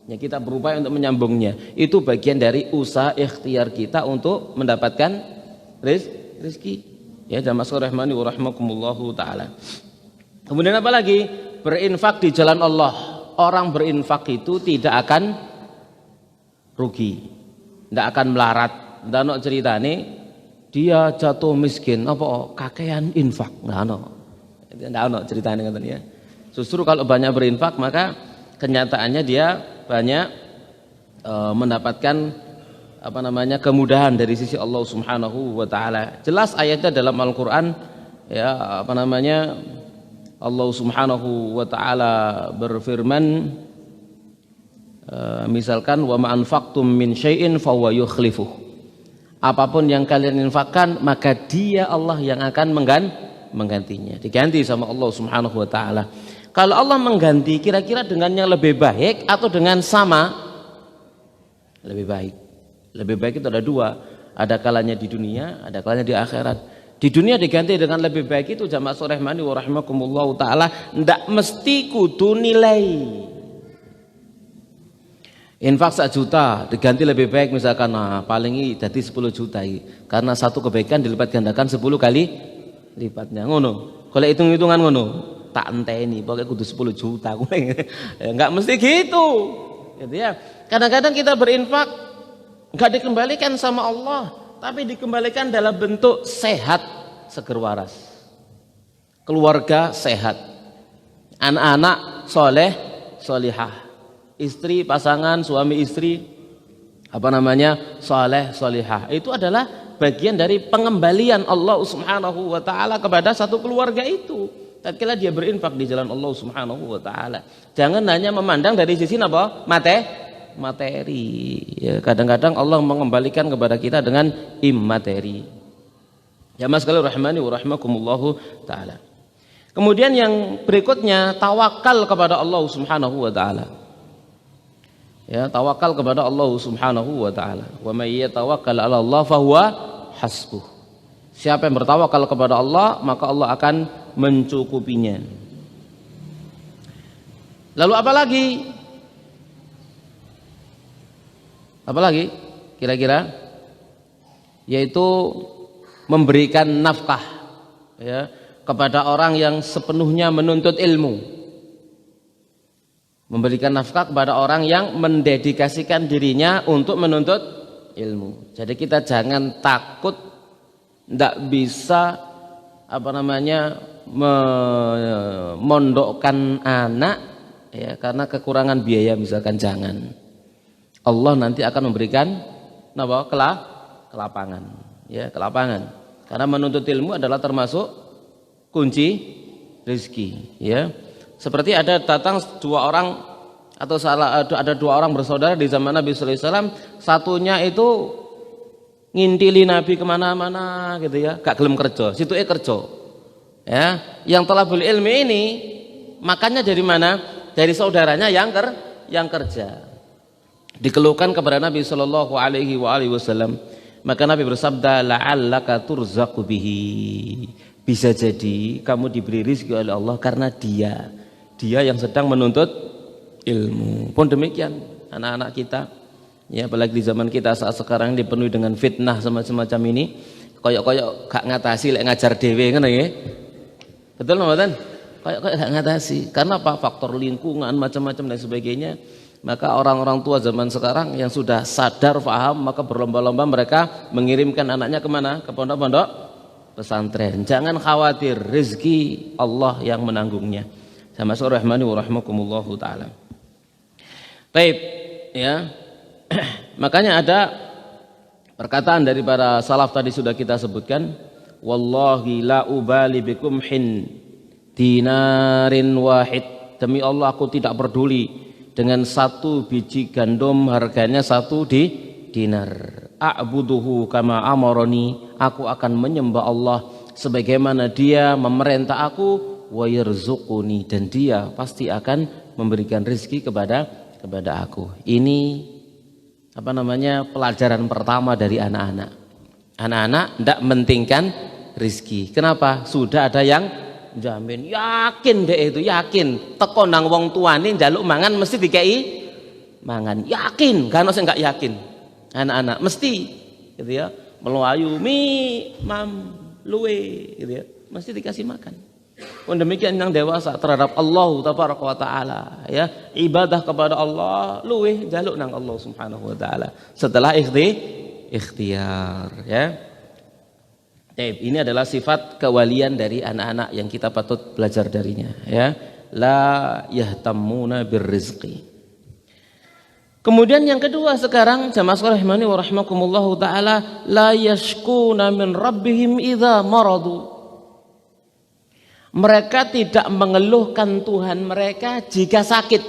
Ya, kita berupaya untuk menyambungnya. Itu bagian dari usaha ikhtiar kita untuk mendapatkan rezeki. Ya, jamaah sekalian rahimani wa rahimakumullahu taala. Kemudian apa lagi? Berinfak di jalan Allah. Orang berinfak itu tidak akan rugi, tidak akan melarat. Ndak ono ceritane dia jatuh miskin apa kakean infak, ndak ono ceritane ngoten ya. Justru kalau banyak berinfak, maka kenyataannya dia banyak mendapatkan kemudahan dari sisi Allah Subhanahu wa taala. Jelas ayatnya dalam Al-Qur'an, ya, Allah Subhanahu wa taala berfirman, misalkan wa ma anfaqtum min syai'in fahuwa yukhlifuh. Apapun yang kalian infakkan, maka dia Allah yang akan menggantinya. Diganti sama Allah Subhanahu wa taala. Kalau Allah mengganti, kira-kira dengan yang lebih baik atau dengan sama? Lebih baik. Lebih baik itu ada dua, ada kalanya di dunia, ada kalanya di akhirat. Di dunia diganti dengan lebih baik itu jamaah sorehmani wa rahimakumullahu ta'ala, ndak mesti kudu nilai. Infak 1 juta diganti lebih baik, misalkan paling jadi 10 juta karena satu kebaikan dilipat gandakan 10 kali lipatnya, ngono. Kalau hitung-hitungan ngono, tak enteni pokoknya kudu 10 juta. Ya, nggak mesti gitu ya. Kadang-kadang kita berinfak nggak dikembalikan sama Allah, tapi dikembalikan dalam bentuk sehat, seger waras, keluarga sehat, anak-anak soleh solihah, istri pasangan suami istri soleh solihah. Itu adalah bagian dari pengembalian Allah Subhanahu wa taala kepada satu keluarga itu tatkala dia berinfak di jalan Allah Subhanahu wa taala. Jangan hanya memandang dari sisi materi. Ya, kadang-kadang Allah mengembalikan kepada kita dengan immateri. Ya mas sekalian rahimani wa rahimakumullahu taala. Kemudian yang berikutnya, tawakal kepada Allah Subhanahu wa taala. Ya, tawakal kepada Allah Subhanahu wa taala. Wa may yatawakkal 'ala Allah fahuwa hasbuh. Siapa yang bertawakal kepada Allah, maka Allah akan mencukupinya. Lalu apa lagi? Apa lagi kira-kira? Yaitu memberikan nafkah, ya, kepada orang yang sepenuhnya menuntut ilmu. Memberikan nafkah kepada orang yang mendedikasikan dirinya untuk menuntut ilmu. Jadi kita jangan takut tidak bisa memondokkan anak ya karena kekurangan biaya misalkan, jangan. Allah nanti akan memberikan kelapangan ya, kelapangan. Karena menuntut ilmu adalah termasuk kunci rezeki ya. Seperti ada datang dua orang atau ada dua orang bersaudara di zaman Nabi sallallahu alaihi wasallam, satunya itu ngintili Nabi kemana-mana gitu ya, gak gelem kerja, situke kerja. Ya, yang telah berilmu ini makannya dari mana? Dari saudaranya yang kerja. Dikeluhkan kepada Nabi sallallahu alaihi wasallam, maka Nabi bersabda, la'allaka turzaqu bihi. Bisa jadi kamu diberi rezeki oleh Allah karena dia yang sedang menuntut ilmu. Pun demikian anak-anak kita ya, apalagi di zaman kita saat sekarang dipenuhi dengan fitnah semacam ini, koyok-koyok gak ngatasi lek ngajar dhewe ngono ya. Betul mboten? Koyok-koyok gak ngatasi. Karena apa? Faktor lingkungan macam-macam dan sebagainya. Maka orang-orang tua zaman sekarang yang sudah sadar paham, maka berlomba-lomba mereka mengirimkan anaknya kemana? Ke pondok-pondok pesantren. Jangan khawatir, rezeki Allah yang menanggungnya. Sama rahmani wa rahmakumullahu taala. Baik, ya. Makanya ada perkataan dari para salaf tadi sudah kita sebutkan, wallahi la ubali bikum hin dinarin wahid. Demi Allah aku tidak peduli dengan satu biji gandum harganya 1 dinar. A'buduhu kama amaroni, aku akan menyembah Allah sebagaimana dia memerintah aku, wa yarzuquni, dan dia pasti akan memberikan rezeki kepada aku. Ini pelajaran pertama dari anak-anak. Anak-anak tidak mentingkan rezeki. Kenapa? Sudah ada yang jamin, yakin deh itu, yakin. Teko nang wong tuane njaluk mangan mesti dikei mangan. Yakin, kan sing enggak yakin. Anak-anak mesti gitu ya, melayu mam luwe gitu ya, mesti dikasih makan. Pun demikian yang dewasa terhadap Allah tabaraka wa taala ya, ibadah kepada Allah luweh jaluk nang Allah subhanahu wa taala setelah ikhtiar ya. Ini adalah sifat kewalian dari anak-anak yang kita patut belajar darinya ya. La yahtammuna birrizqi. Kemudian yang kedua sekarang, jamaah rahimani wa rahimakumullahu taala, la yashkuna min rabbihim idza maradu. Mereka tidak mengeluhkan Tuhan mereka jika sakit.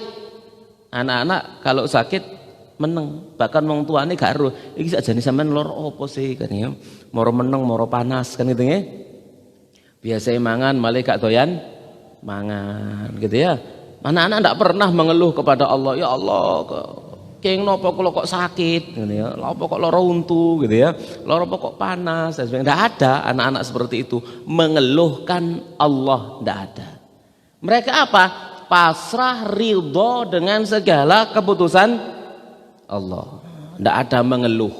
Anak-anak kalau sakit meneng, bahkan wong tuane gak ero, iki sakjane sampean lor opo sih kan ya. Moro meneng, moro panas kan gitu ya. Biasa mangan malah gak doyan mangan gitu ya. Anak-anak ndak pernah mengeluh kepada Allah, ya Allah, keng nopo kula kok sakit gitu ya. Apa kok lara untu gitu ya. Lara apa kok panas dan sebagainya. Ndak ada anak-anak seperti itu mengeluhkan Allah, ndak ada. Mereka apa? Pasrah, ridho dengan segala keputusan Allah. Ndak ada mengeluh.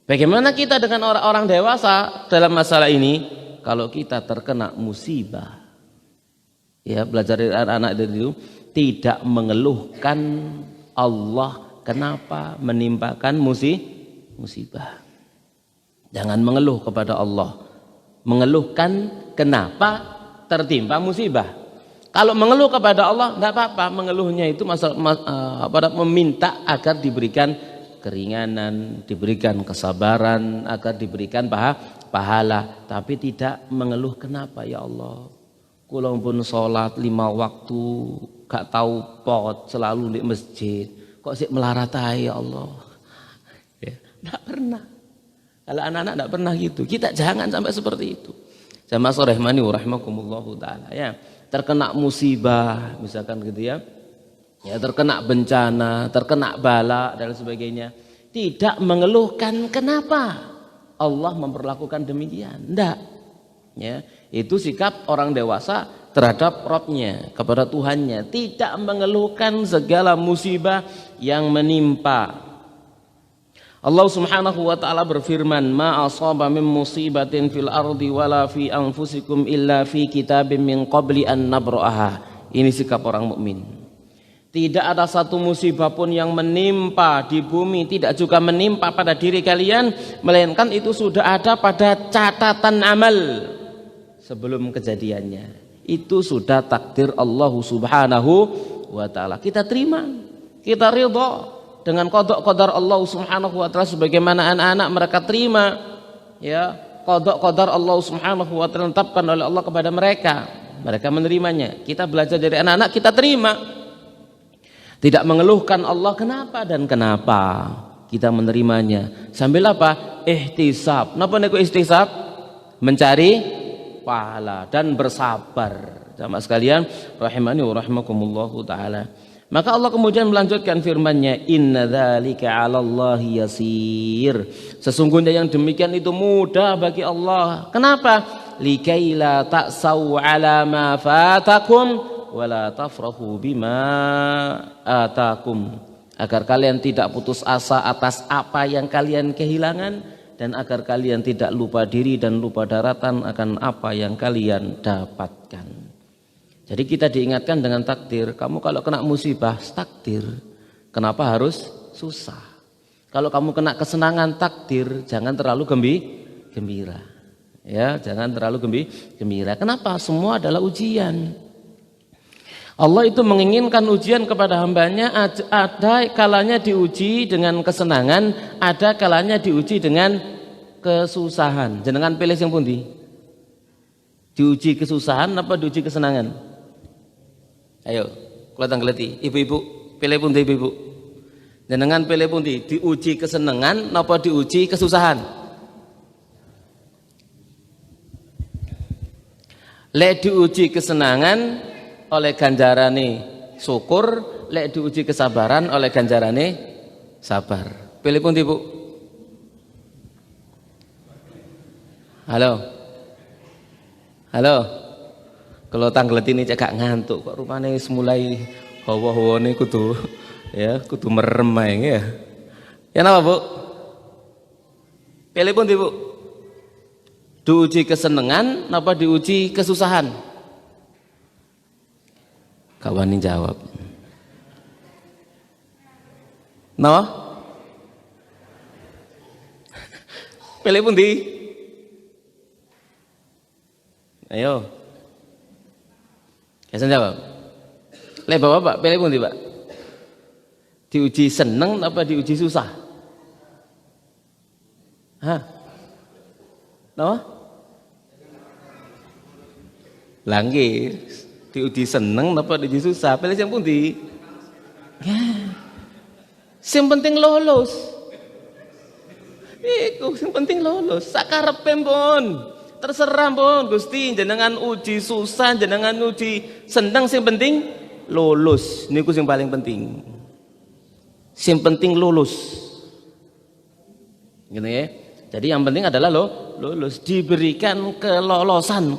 Bagaimana kita dengan orang-orang dewasa dalam masalah ini? Kalau kita terkena musibah, ya belajar dari anak-anak itu tidak mengeluhkan Allah kenapa menimpakan musibah. Jangan mengeluh kepada Allah, mengeluhkan kenapa tertimpa musibah. Kalau mengeluh kepada Allah tidak apa-apa, mengeluhnya itu meminta agar diberikan keringanan, diberikan kesabaran, agar diberikan pahala, tapi tidak mengeluh kenapa ya Allah. Kula pun sholat 5 waktu, gak tahu pot, selalu di masjid, kok sih melarat ya Allah. Ya, gak pernah. Kalau anak-anak gak pernah gitu. Kita jangan sampai seperti itu. Jamaah rahimani wa rahimakumullahu taala ya. Terkena musibah misalkan gitu ya. Ya, terkena bencana, terkena bala dan sebagainya. Tidak mengeluhkan kenapa Allah memperlakukan demikian. Enggak. Ya, itu sikap orang dewasa terhadap Rabb-nya, kepada Tuhannya, tidak mengeluhkan segala musibah yang menimpa. Allah Subhanahu wa taala berfirman, "Ma asaba min musibatin fil ardi wala fi anfusikum illa fi kitabim min qabli an nabra'aha." Ini sikap orang mukmin. Tidak ada satu musibah pun yang menimpa di bumi, tidak juga menimpa pada diri kalian, melainkan itu sudah ada pada catatan amal sebelum kejadiannya. Itu sudah takdir Allah Subhanahu wa taala. Kita terima, kita ridha dengan qada qadar Allah Subhanahu wa taala sebagaimana anak-anak mereka terima ya qada qadar Allah Subhanahu wa taala tetapkan oleh Allah kepada mereka. Mereka menerimanya. Kita belajar dari anak-anak, kita terima. Tidak mengeluhkan Allah kenapa dan kenapa. Kita menerimanya. Sambil apa? Ihtisab. Napa niku ihtisab? Mencari pahala dan bersabar. Jamaah sekalian rahimani wa rahimakumullahu taala. Maka Allah kemudian melanjutkan firman-Nya, inna dzalika 'alallahi yasir. Sesungguhnya yang demikian itu mudah bagi Allah. Kenapa? Likaila ta'sau 'ala ma fatakum wa la tafrahu bima atakum. Agar kalian tidak putus asa atas apa yang kalian kehilangan, dan agar kalian tidak lupa diri dan lupa daratan akan apa yang kalian dapatkan. Jadi kita diingatkan dengan takdir. Kamu kalau kena musibah, takdir. Kenapa harus susah? Kalau kamu kena kesenangan, takdir. Jangan terlalu gembira. Ya, jangan terlalu gembira. Kenapa? Semua adalah ujian. Allah itu menginginkan ujian kepada hambanya. Ada kalanya diuji dengan kesenangan, ada kalanya diuji dengan kesusahan. Jenengan pilih yang pundi? Diuji kesusahan apa diuji kesenangan? Ayo, kula tanggleti. Ibu-ibu, pilih pundi ibu-ibu? Jenengan pilih pundi? Diuji kesenangan apa diuji kesusahan? Lek diuji kesenangan oleh ganjarane syukur, lek diuji kesabaran oleh ganjarane sabar. Pilih pundi, Bu? Halo. Halo. Kalau tanglet ini cekak ngantuk kok rupane wis mulai hawa-hawane kudu kudu merem ae ya. Ya napa, Bu? Pilih pundi, Bu? Diuji kesenangan napa diuji kesusahan? Kawan ini jawab. No? Pilih pundi? Ayo. Kasan jawab. Lek Bapak pilih pundi, Pak? Diuji seneng apa diuji susah? Hah? No? Langgi. Diuji seneng apa diuji susah? Pilih yang pundi? Ya. Yang penting lolos. Iku yang penting lolos. Sakarepe pun. Terserah pun Gusti, jenengan uji susah, jenengan uji seneng, yang penting lulus. Niku yang paling penting. Yang penting lulus. Gitu ya. Jadi yang penting adalah lulus, diberikan kelulusan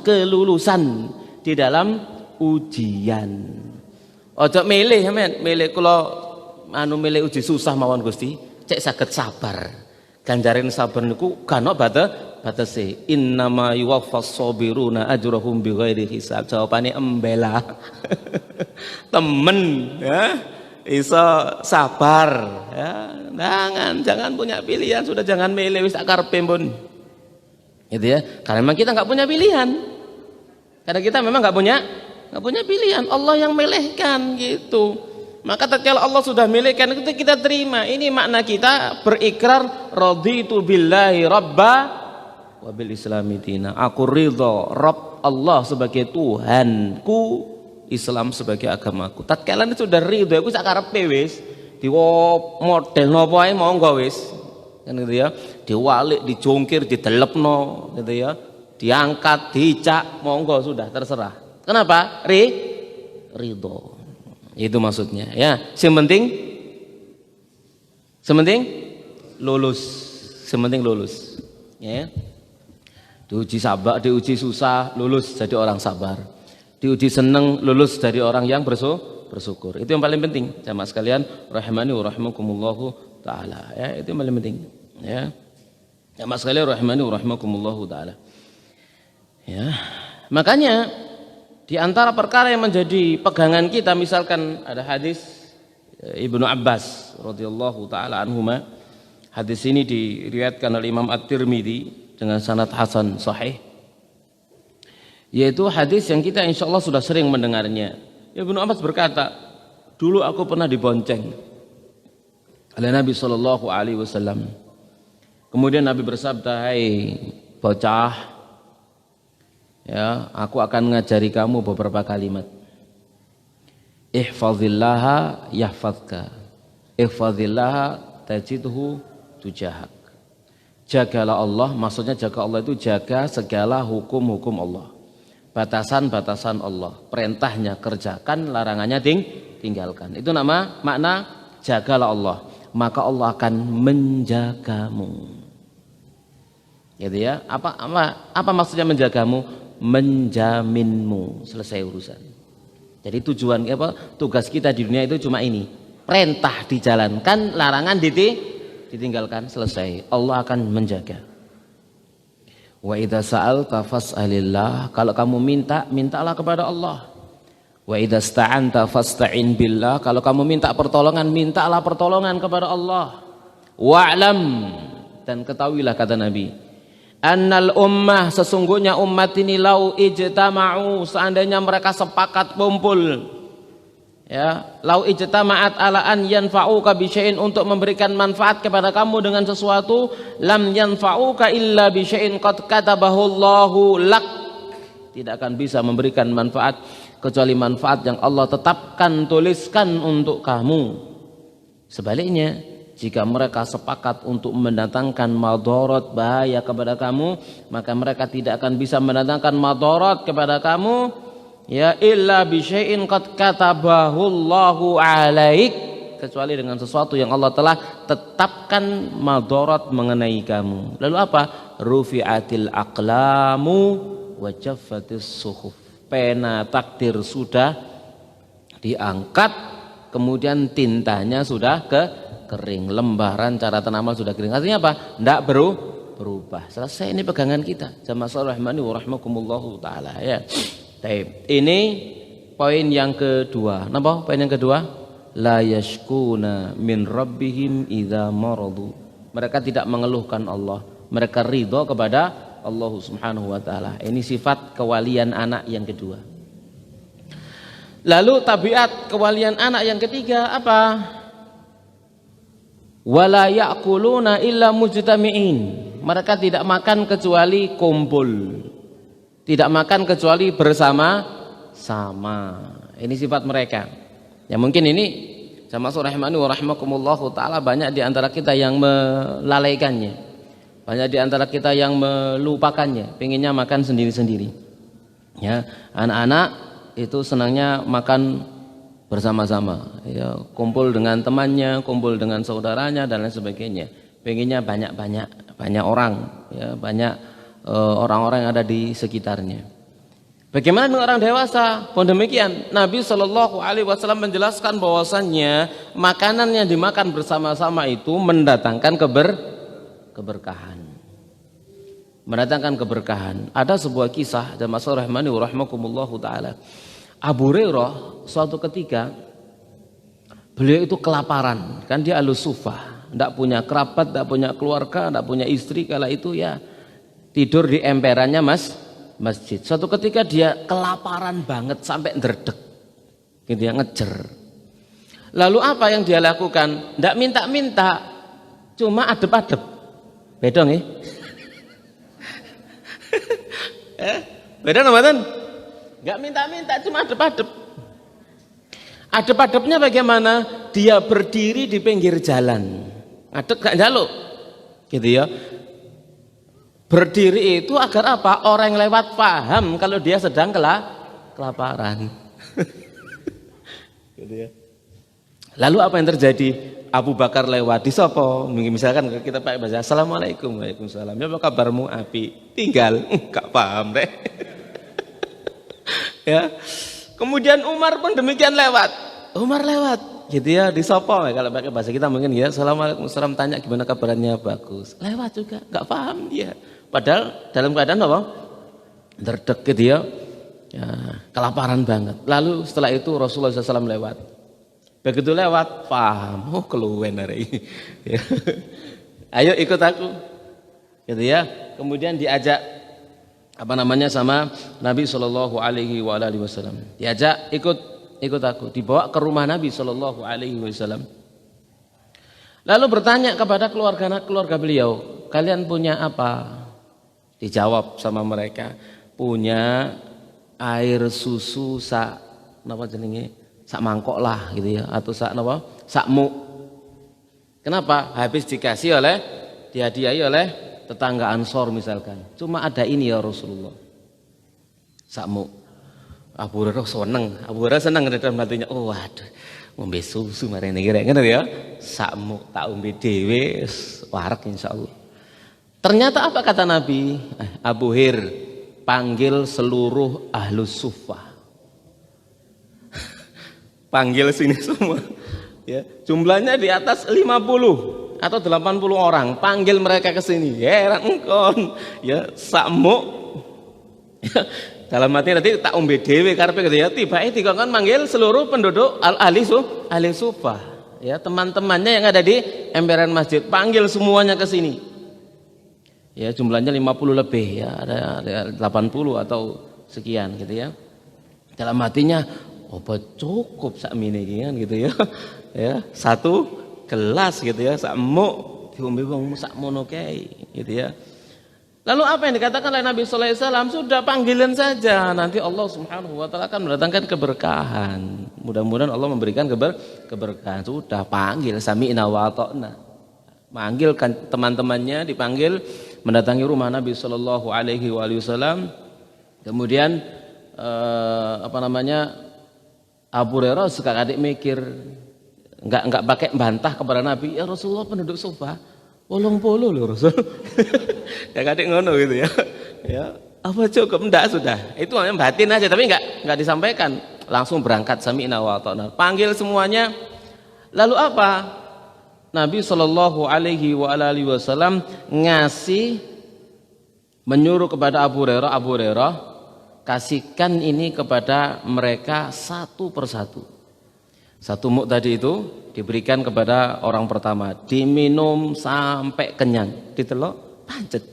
di dalam ujian. Ojo milih men, milih kula milih uji susah mawon Gusti, cek saged sabar. Ganjaran sabar niku kan ono batese. Innama yuwaffas sabiruna ajrahum bighairi hisab. Jawabane embela. Temen ya, iso sabar ya. Jangan punya pilihan, sudah jangan milih wis tak karepe pun. Gitu ya. Karena memang kita enggak punya pilihan. Karena kita memang enggak punya pilihan, Allah yang milihkan gitu. Maka tatkala Allah sudah milihkan itu kita terima. Ini makna kita berikrar raditu billahi rabba wa bil islami dina. Aku ridha Rabb Allah sebagai Tuhanku, Islam sebagai agamaku. Tatkala itu sudah ridha aku sak karepe wis, model napa ae monggo wis. Kan gitu ya. Diwalik, dijungkir, didelepno gitu ya. Diangkat, dicak, monggo sudah terserah. Kenapa? Ridho. Itu maksudnya ya. Yang penting lulus. Yang penting lulus. Ya. Diuji sabar, diuji susah, lulus jadi orang sabar. Diuji seneng, lulus dari orang yang bersyukur. Itu yang paling penting. Jamaah sekalian, rahimani wa rahimakumullahu taala. Ya, itu yang paling penting. Ya. Jamaah sekalian, rahimani wa rahimakumullahu taala. Ya. Makanya di antara perkara yang menjadi pegangan kita, misalkan ada hadis Ibnu Abbas radhiyallahu taala anhuma. Hadis ini diriwayatkan oleh Imam At-Tirmidzi dengan sanad hasan sahih. Yaitu hadis yang kita insya Allah sudah sering mendengarnya. Ibnu Abbas berkata, dulu aku pernah dibonceng oleh Nabi SAW. Kemudian Nabi bersabda, hai bocah, ya, aku akan mengajari kamu beberapa kalimat. Ihfazillaha yahfazka, ihfazillaha tajidhu tujahak. Jagalah Allah, maksudnya jaga Allah itu jaga segala hukum-hukum Allah, batasan-batasan Allah, perintahnya kerjakan, larangannya tinggalkan. Itu makna jagalah Allah, maka Allah akan menjagamu. Gitu ya. Apa maksudnya menjagamu? Menjaminmu, selesai urusan. Jadi tujuan tugas kita di dunia itu cuma ini, perintah dijalankan, larangan ditinggalkan, selesai. Allah akan menjaga. Wa idza sa'alta fas'alillah, kalau kamu mintalah kepada Allah. Wa idza sta'anta fasta'in billah, kalau kamu minta pertolongan, mintalah pertolongan kepada Allah. Wa'lam, dan ketahuilah kata Nabi, annal ummah, sesungguhnya umat ini lau ijtama'u, seandainya mereka sepakat kumpul, ya, lau ijtama'at ala an yanfa'uka bi syai'in, untuk memberikan manfaat kepada kamu dengan sesuatu, lam yanfa'uka illa bi syai'in qad katabahu Allahu lak, tidak akan bisa memberikan manfaat kecuali manfaat yang Allah tetapkan, tuliskan untuk kamu. Sebaliknya, jika mereka sepakat untuk mendatangkan madarat, bahaya kepada kamu, maka mereka tidak akan bisa mendatangkan madarat kepada kamu, ya, illa bi syai'in qad katabahu Allahu alaik, kecuali dengan sesuatu yang Allah telah tetapkan madarat mengenai kamu. Lalu apa? Rufi'atil aqlamu wa jaffatis suhuf, pena takdir sudah diangkat, kemudian tintanya sudah kering, lembaran catatan amal sudah kering. Artinya apa? Tidak berubah. Selesai, ini pegangan kita. Jamaah rahmani wa rahmakumullahu taala, ya. Baik. Ini poin yang kedua. Napa? Poin yang kedua, la yashkuna min rabbihim idza maradu. Mereka tidak mengeluhkan Allah. Mereka ridha kepada Allah Subhanahu wa taala. Ini sifat kewalian anak yang kedua. Lalu tabiat kewalian anak yang ketiga apa? Wala ya'kuluna illa mujtami'in. Mereka tidak makan kecuali kumpul, tidak makan kecuali bersama-sama. Ini sifat mereka. Ya, mungkin ini jamaah rahimani wa rahimakumullahu taala, banyak di antara kita yang melalaikannya, banyak di antara kita yang melupakannya, pengennya makan sendiri-sendiri. Ya, anak-anak itu senangnya makan bersama-sama, ya, kumpul dengan temannya, kumpul dengan saudaranya dan lain sebagainya. Pengennya banyak orang, ya, banyak orang-orang yang ada di sekitarnya. Bagaimana dengan orang dewasa? Pun demikian, Nabi Shallallahu Alaihi Wasallam menjelaskan bahwasannya makanan yang dimakan bersama-sama itu mendatangkan keberkahan. Mendatangkan keberkahan. Ada sebuah kisah, jamaah rahmani wa rahmakumullahu taala. Abu Hurairah suatu ketika, beliau itu kelaparan, kan dia Ahlus Sufah, tidak punya kerabat, tidak punya keluarga, tidak punya istri, kala itu ya tidur di emperannya masjid. Suatu ketika dia kelaparan banget sampai ndredeg, dia ngejer. Lalu apa yang dia lakukan? Tidak minta-minta, cuma adep-adep. Beda nih? Beda namanya? Enggak minta-minta, cuma adep-adep. Adep-adepnya bagaimana? Dia berdiri di pinggir jalan. Adep gak jaluk. Gitu ya. Berdiri itu agar apa? Orang yang lewat paham kalau dia sedang kelaparan. Gitu ya. Lalu apa yang terjadi? Abu Bakar lewat, disopo, misalkan kita pakai bahasa Assalamualaikum, Waalaikumsalam, ya apa kabarmu? Api. Tinggal, enggak paham deh. Ya. Kemudian Umar pun demikian lewat. Umar lewat, gitu ya, disopo, kalau pakai bahasa kita mungkin ya, Assalamualaikum, salam, tanya gimana kabarnya, bagus. Lewat juga, enggak paham dia. Padahal dalam keadaan apa? Ndredeg gitu ya. Ya, kelaparan banget. Lalu setelah itu Rasulullah SAW lewat. Begitu lewat, paham, oh keluwen hari ini. Ya. Ayo ikut aku. Gitu ya. Kemudian diajak sama Nabi Shallallahu Alaihi Wasallam. Diajak ikut aku, dibawa ke rumah Nabi Shallallahu Alaihi Wasallam. Lalu bertanya kepada keluarga beliau, kalian punya apa? Dijawab sama mereka, punya air susu sak mangkok lah gitu ya, atau sak muk. Kenapa? Habis dihadiahi oleh tetangga Ansor misalkan. Cuma ada ini ya Rasulullah, sak muk. Abu Hurairah seneng dalam hatinya. Oh waduh, ngombe susu marene kira ngono ya. Sak muk tak ombe dhewe warak insyaallah. Ternyata apa kata Nabi? Abu Hir, panggil seluruh ahlus suffah. Panggil sini semua. Ya, jumlahnya di atas 50 atau 80 orang. Panggil mereka ke sini. Heran engkon. Ya, sakmu. Ya, dalam hati nanti tak umbe dhewe karepe gitu ya. Tiba-tiba dikongkon manggil seluruh penduduk ahli suffah. Ya, teman-temannya yang ada di emperan masjid, panggil semuanya ke sini. Ya, jumlahnya 50 lebih ya, ada 80 atau sekian gitu ya. Dalam hatinya, apa cukup sakmene iki kan gitu ya. Ya, satu gelas gitu ya, sakmu diombe wong sakmono kae gitu ya. Lalu apa yang dikatakan oleh Nabi sallallahu alaihi wasallam? Sudah panggilan saja, nanti Allah Subhanahu wa taala akan mendatangkan keberkahan. Mudah-mudahan Allah memberikan keberkahan. Sudah panggil sami'na wa ata'na. Manggil kan teman-temannya, dipanggil mendatangi rumah Nabi sallallahu alaihi wasallam. Kemudian Abu Hurairah sekali mikir, enggak pakai bantah kepada Nabi, ya Rasulullah penduduk Sufa 80 loh Rasul. Ya kadek ngono gitu ya. Ya, apa cukup? Enggak, sudah. Itu hanya batin aja tapi enggak disampaikan. Langsung berangkat sami'na wa ata'na. Panggil semuanya. Lalu apa? Nabi sallallahu alaihi wasallam menyuruh kepada Abu Hurairah, kasihkan ini kepada mereka satu persatu. Satu muk tadi itu diberikan kepada orang pertama, diminum sampai kenyang, ditelok pancet.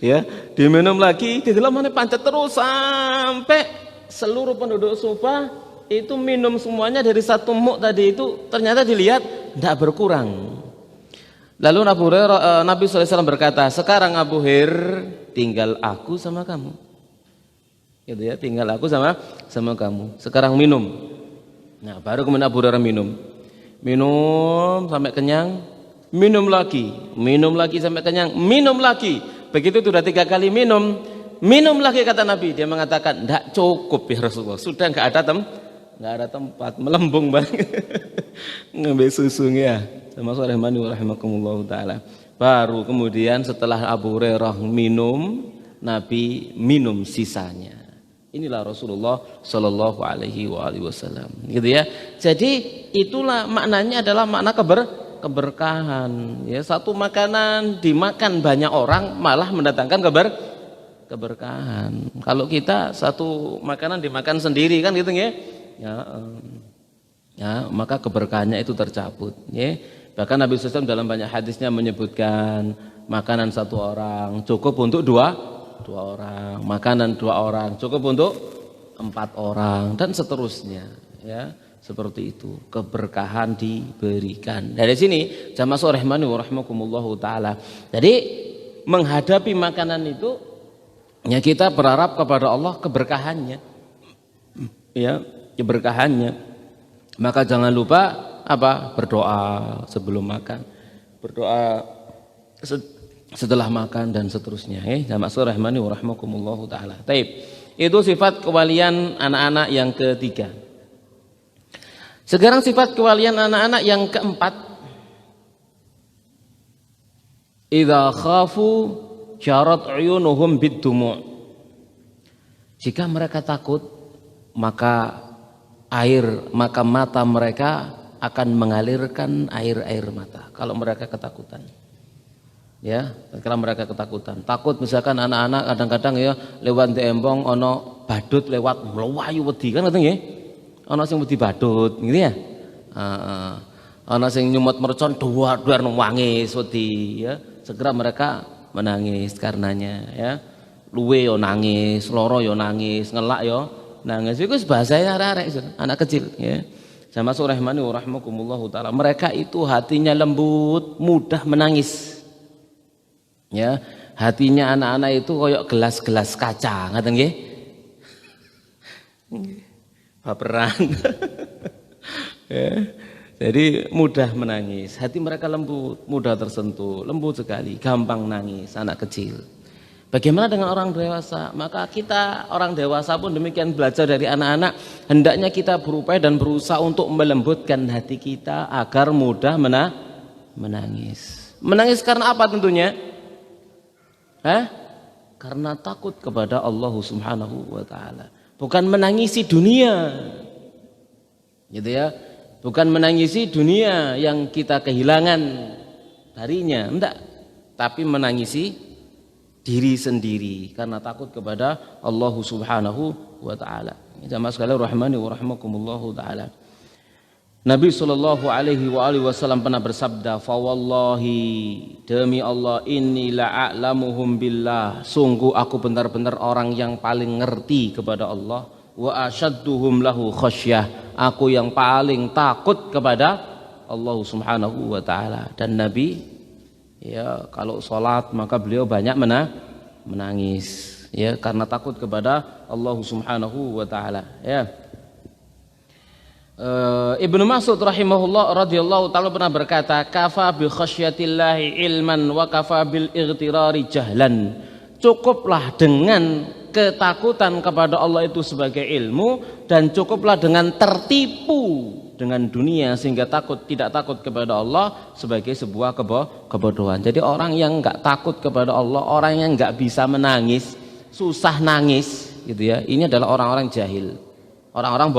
Ya, diminum lagi, ditelok mana pancet terus sampai seluruh penduduk Sufa itu minum semuanya dari satu muk tadi itu, ternyata dilihat tidak berkurang. Lalu Nabi SAW berkata, sekarang Abu Hir, tinggal aku sama kamu. Gitu ya, tinggal aku sama kamu. Sekarang minum. Nah, baru kemudian Abu Hurairah minum sampai kenyang, minum lagi sampai kenyang, minum lagi. Begitu sudah 3 kali minum lagi kata Nabi. Dia mengatakan, tidak cukup ya Rasulullah, sudah nggak ada tempat, melembung banget. Ngambil susunya. Sama rahmani wa rahimakumullah taala. Baru kemudian setelah Abu Hurairah minum, Nabi minum sisanya. Inilah Rasulullah Shallallahu Alaihi Wasallam, gitu ya. Jadi itulah maknanya adalah makna keberkahan. Ya, satu makanan dimakan banyak orang malah mendatangkan keberkahan. Kalau kita satu makanan dimakan sendiri kan gitu ya. Ya, maka keberkahannya itu tercabut. Ya. Bahkan Nabi SAW dalam banyak hadisnya menyebutkan makanan satu orang cukup untuk dua orang, makanan 2 orang cukup untuk 4 orang, dan seterusnya. Ya, seperti itu keberkahan diberikan. Dari sini jamaah rahmani wa rahimakumullahu taala. Jadi menghadapi makanan itu ya kita berharap kepada Allah keberkahannya. Ya, keberkahannya. Maka jangan lupa berdoa sebelum makan, berdoa setelah makan dan seterusnya. Jamaah rahmani wa rahimakumullahu taala. Taib. Itu sifat kewalian anak-anak yang ketiga. Sekarang sifat kewalian anak-anak yang keempat. Idza khafu syarat uyunuhum bid-dumu'. Jika mereka takut, maka mata mereka akan mengalirkan air mata kalau mereka ketakutan. Ya, kalau mereka ketakutan, takut misalkan anak-anak kadang-kadang ya lewat di embong ono badut lewat melayu wedi kan ngoten nggih. Ono sing wedi badut gitu ya. Ono sing nyumut mercon duar nangis wedi ya. Segera mereka menangis karenanya ya. luwe yo nangis, loro yo nangis, ngelak yo nangis. Iku bahasanya arek-arek anak kecil ya. Sama surahmani wa rahmakumullahu taala. Mereka itu hatinya lembut, mudah menangis. Ya, hatinya anak-anak itu koyok gelas-gelas kaca, ngaten nggih? Baperan. Ya. Jadi mudah menangis, hati mereka lembut, mudah tersentuh, lembut sekali, gampang nangis, anak kecil. Bagaimana dengan orang dewasa? Maka kita orang dewasa pun demikian, belajar dari anak-anak. Hendaknya kita berupaya dan berusaha untuk melembutkan hati kita agar mudah menangis. Menangis karena apa tentunya? Karena takut kepada Allah Subhanahu wa taala. Bukan menangisi dunia. Gitu ya. Bukan menangisi dunia yang kita kehilangan darinya, enggak. Tapi menangisi diri sendiri karena takut kepada Allah Subhanahu wa taala. Jamaah sekalian rahimani wa rahimakumullahu taala. Nabi sallallahu alaihi wasallam pernah bersabda, "Fa wallahi, demi Allah, inni la'alamuhum billah." Sungguh aku benar-benar orang yang paling ngerti kepada Allah. Wa asyadduhum lahu khasyah, aku yang paling takut kepada Allah Subhanahu wa taala. Dan Nabi ya kalau salat maka beliau banyak menangis ya karena takut kepada Allah Subhanahu wa taala ya. Ibnu Mas'ud rahimahullah radhiyallahu taala pernah berkata, "Kafa bi khasyatillahi ilman wa kafa bil igtirari jahlan." Cukuplah dengan ketakutan kepada Allah itu sebagai ilmu, dan cukuplah dengan tertipu dengan dunia sehingga tidak takut kepada Allah sebagai sebuah kebodohan. Jadi orang yang enggak takut kepada Allah, orang yang enggak bisa menangis, susah nangis gitu ya, ini adalah orang-orang jahil, orang-orang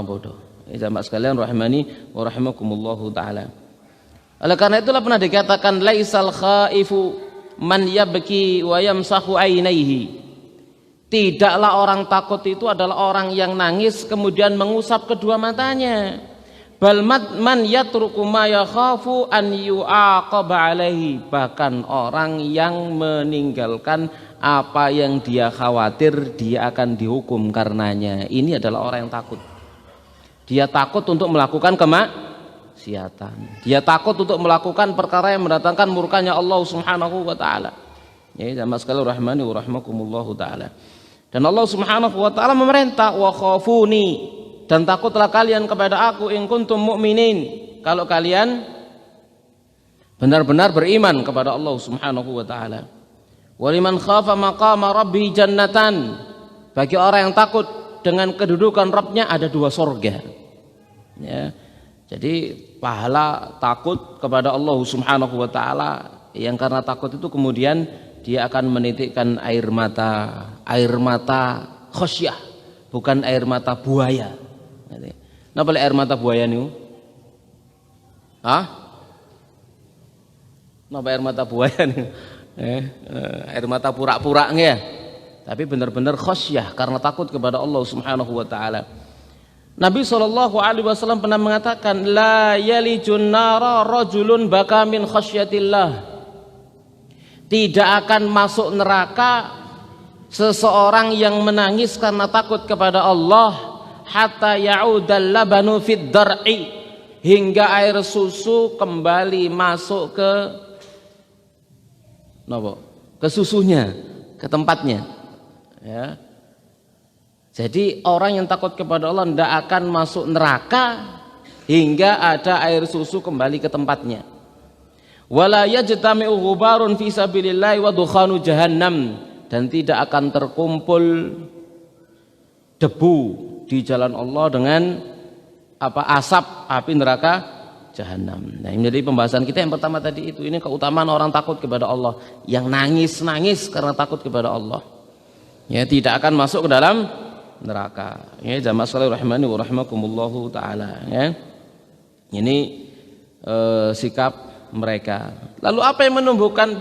bodoh. Jamaah sekalian rahimani wa rahimakumullahu taala. Oleh karena itulah pernah dikatakan, laisal khaifu man yabki wa yamsahu ainaihi. Tidaklah orang takut itu adalah orang yang nangis kemudian mengusap kedua matanya. Bal man yatruku ma yakhafu an yu'aqaba alaihi. Bahkan orang yang meninggalkan apa yang dia khawatir dia akan dihukum karenanya. Ini adalah orang yang takut. Dia takut untuk melakukan kemaksiatan. Dia takut untuk melakukan perkara yang mendatangkan murkanya Allah Subhanahu wa taala. Ya, jamaah sekalian rahimani wa rahimakumullahu taala. Dan Allah Subhanahu wa taala memerintah, wa khafuni, dan takutlah kalian kepada aku, in kuntum mu'minin, kalau kalian benar-benar beriman kepada Allah Subhanahu wa taala. Wa liman khafa maqama rabbi jannatan, bagi orang yang takut dengan kedudukan Rabbnya ada 2 surga. Ya. Jadi pahala takut kepada Allah Subhanahu wa taala, yang karena takut itu kemudian dia akan menitikkan air mata khosyah, bukan air mata buaya. Napa air mata buaya niku? Napa air mata buaya niku? Air mata pura-pura nggih ya. Tapi benar-benar khosyah karena takut kepada Allah Subhanahu wa taala. Nabi sallallahu alaihi wasallam pernah mengatakan, la yalijun nara rajulun baka min khasyatillah. Tidak akan masuk neraka seseorang yang menangis karena takut kepada Allah, hatta ya'udal labanu fid dar'i, hingga air susu kembali masuk ke susunya, ke tempatnya ya. Jadi orang yang takut kepada Allah tidak akan masuk neraka hingga ada air susu kembali ke tempatnya. Wala yajtami'u ghubarun fi sabilillahi wa dukhanu jahannam, dan tidak akan terkumpul debu di jalan Allah dengan asap api neraka jahanam. Nah, ini jadi pembahasan kita yang pertama tadi itu. Ini keutamaan orang takut kepada Allah, yang nangis karena takut kepada Allah. Ya, tidak akan masuk ke dalam neraka. Ya, jamaah sekalian rahimani wa rahimakumullahu taala ya. Ini sikap mereka. Lalu apa yang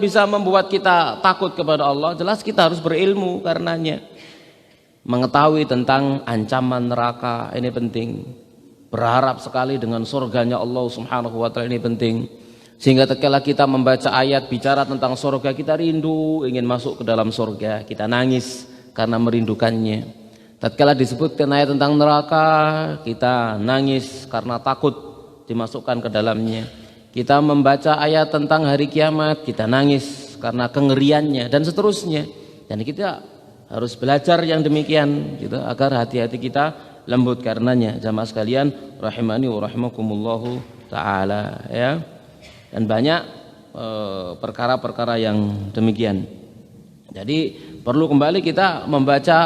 bisa membuat kita takut kepada Allah? Jelas kita harus berilmu karenanya. Mengetahui tentang ancaman neraka ini penting. Berharap sekali dengan surganya Allah Subhanahu wa taala ini penting. Sehingga tatkala kita membaca ayat bicara tentang surga, kita rindu ingin masuk ke dalam surga, kita nangis karena merindukannya. Tatkala disebutkan ayat tentang neraka, kita nangis karena takut dimasukkan ke dalamnya. Kita membaca ayat tentang hari kiamat, kita nangis karena kengeriannya dan seterusnya. Dan kita harus belajar yang demikian gitu, agar hati-hati kita lembut karenanya. Jamaah sekalian rahimani wa rahimakumullahu taala, ya. Dan banyak perkara-perkara yang demikian. Jadi perlu kembali kita membaca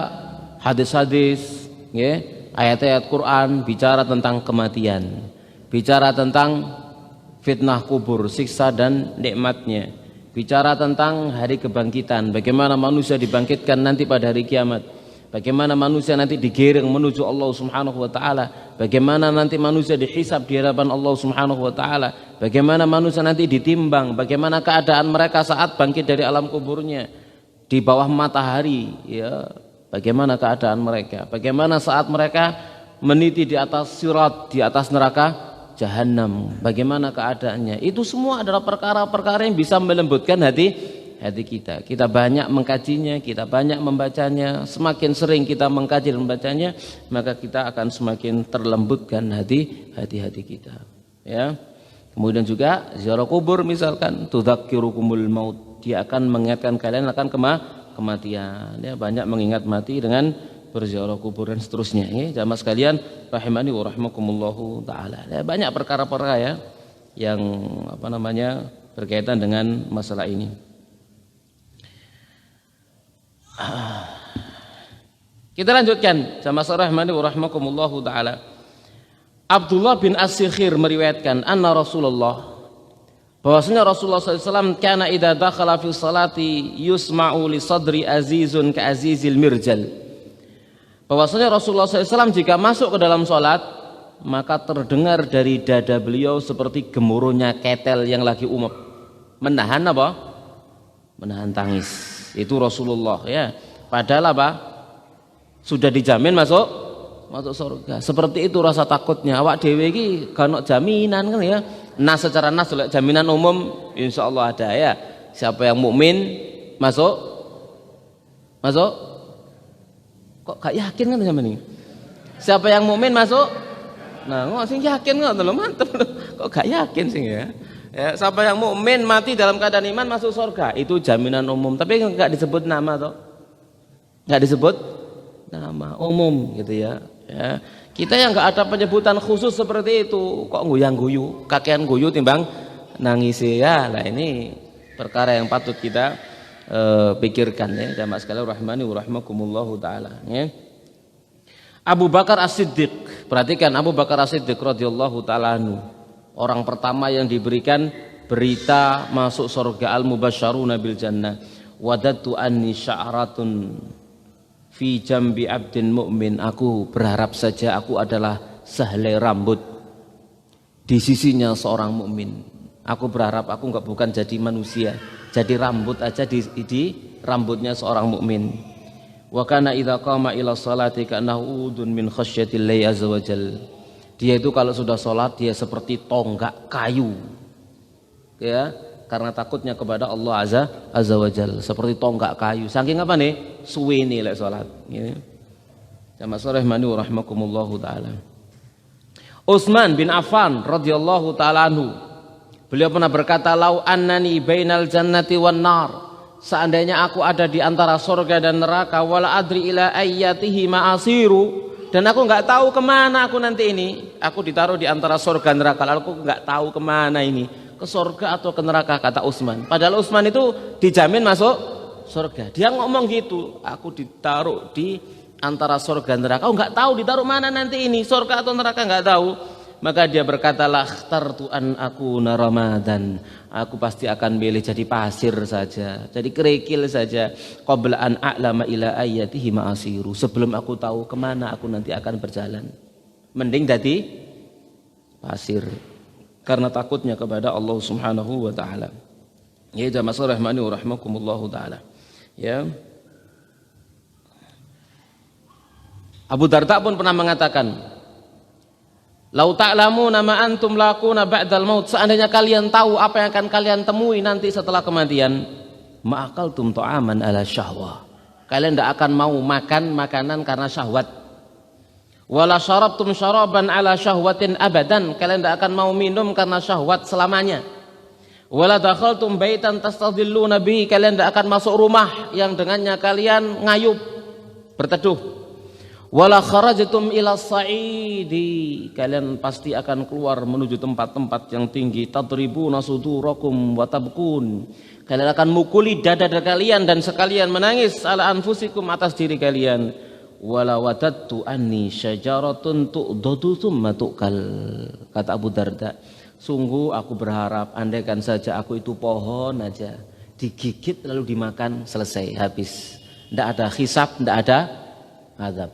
hadis-hadis, ya, ayat-ayat Quran bicara tentang kematian, bicara tentang fitnah kubur, siksa dan nikmatnya, bicara tentang hari kebangkitan, bagaimana manusia dibangkitkan nanti pada hari kiamat, bagaimana manusia nanti digiring menuju Allah Subhanahu wa taala, bagaimana nanti manusia dihisab di hadapan Allah Subhanahu wa taala, bagaimana manusia nanti ditimbang, bagaimana keadaan mereka saat bangkit dari alam kuburnya di bawah matahari, ya, bagaimana keadaan mereka, bagaimana saat mereka meniti di atas sirat, di atas neraka Jahannam, bagaimana keadaannya. Itu semua adalah perkara-perkara yang bisa melembutkan hati kita. Kita banyak mengkajinya, kita banyak membacanya. Semakin sering kita mengkaji dan membacanya, maka kita akan semakin terlembutkan hati kita, ya. Kemudian juga ziarah kubur misalkan, tudzakirukumul maut, dia akan mengingatkan kalian akan kematian, ya. Banyak mengingat mati dengan berziarah kubur dan seterusnya, ya. Jamaah sekalian rahimani wa rahimakumullahu taala. Ya, banyak perkara-perkara, ya, yang berkaitan dengan masalah ini. Kita lanjutkan. Jamaah rahimani wa rahimakumullahu taala. Abdullah bin As-Sikhir meriwayatkan anna Rasulullah, bahwasanya Rasulullah SAW kana idza dakhala fi salati yusma'u li sadri azizun ka azizil mirjal. Bahwasanya Rasulullah SAW jika masuk ke dalam sholat, maka terdengar dari dada beliau seperti gemuruhnya ketel yang lagi umep, menahan apa? Menahan tangis. Itu Rasulullah, ya. Padahal apa? Sudah dijamin masuk surga. Seperti itu rasa takutnya. Awak dhewe iki gak ono jaminan kan, ya. Nah, secara nas jaminan umum insyaallah ada, ya. Siapa yang mukmin masuk kok gak yakin kan sama ini? Siapa yang mukmin masuk? Nah, kok sing yakin kok lho, mantep lho. Kok gak yakin sih, ya? Ya, siapa yang mukmin mati dalam keadaan iman masuk surga, itu jaminan umum. Tapi enggak disebut nama toh. Enggak disebut nama, umum gitu, ya. Ya. Kita yang enggak ada penyebutan khusus seperti itu, kok nguyang-guyu, kakean guyu timbang nangis, ya. Nah, ini perkara yang patut kita pikirkan, ya. Jamaah sekalian rahimani wa rahimakumullahu taala, ya. Abu Bakar As-Siddiq, perhatikan Abu Bakar As-Siddiq radhiyallahu taala anhu, orang pertama yang diberikan berita masuk surga, al-mubasysyaruna bil jannah. Wadattu anni sya'ratun fi jambi abdin mu'min, aku berharap saja aku adalah sehelai rambut di sisinya seorang mukmin. Aku berharap aku bukan jadi manusia, jadi rambut aja di rambutnya seorang mukmin. Wa kana idza qama ila sholati ka'annahu udun min khasyatillahi azza wajal. Dia itu kalau sudah sholat dia seperti tonggak kayu, ya, karena takutnya kepada Allah azza wajal, seperti tonggak kayu. Saking apa nih? Suwene lek sholat, ya. Jamaah rahimani wa rahimakumullahu taala. Utsman bin Affan radhiyallahu taala anhu, beliau pernah berkata, lau annani bainal jannati wan nar, seandainya aku ada di antara surga dan neraka, wala adri ila ayyatihi ma'asiru, dan aku nggak tahu kemana aku nanti ini, aku ditaruh di antara surga dan neraka, lalu aku nggak tahu kemana ini, ke surga atau ke neraka, kata Utsman. Padahal Utsman itu dijamin masuk surga. Dia ngomong gitu, aku ditaruh di antara surga dan neraka, aku nggak tahu ditaruh mana nanti ini, surga atau neraka, nggak tahu. Maka dia berkata, lakhtartu an akuna ramadan, aku pasti akan milih jadi pasir saja, jadi kerikil saja, qabla an a'lama ila ayatihi ma'asiru, sebelum aku tahu kemana aku nanti akan berjalan, mending jadi pasir karena takutnya kepada Allah Subhanahu wa taala. Ya, jamaah rahmani wa rahimakumullahu taala, ya. Abu Darda pun pernah mengatakan, Lau ta'lamuna ma antum laquna ba'dal maut, seandainya kalian tahu apa yang akan kalian temui nanti setelah kematian, ma'akaltum ta'aman ala syahwah, kalian tidak akan mau makan makanan karena syahwat. Wala syarabtum syaraban ala syahwatin abadan, kalian tidak akan mau minum karena syahwat selamanya. Wala dakhaltum baitan tastadhilluna bihi, kalian tidak akan masuk rumah yang dengannya kalian ngayup berteduh. Wala kharajtum ila sa'idi, kalian pasti akan keluar menuju tempat-tempat yang tinggi. Tadribuna sudurakum wa tabkun, kalian akan mukuli dada-dada kalian dan sekalian menangis ala anfusikum, atas diri kalian. Wala wadattu anni syajaratun tu'dadu thumma tu'kal, kata Abu Darda, sungguh aku berharap andaikan saja aku itu pohon aja, digigit lalu dimakan, selesai, habis, tidak ada hisab, tidak ada azab.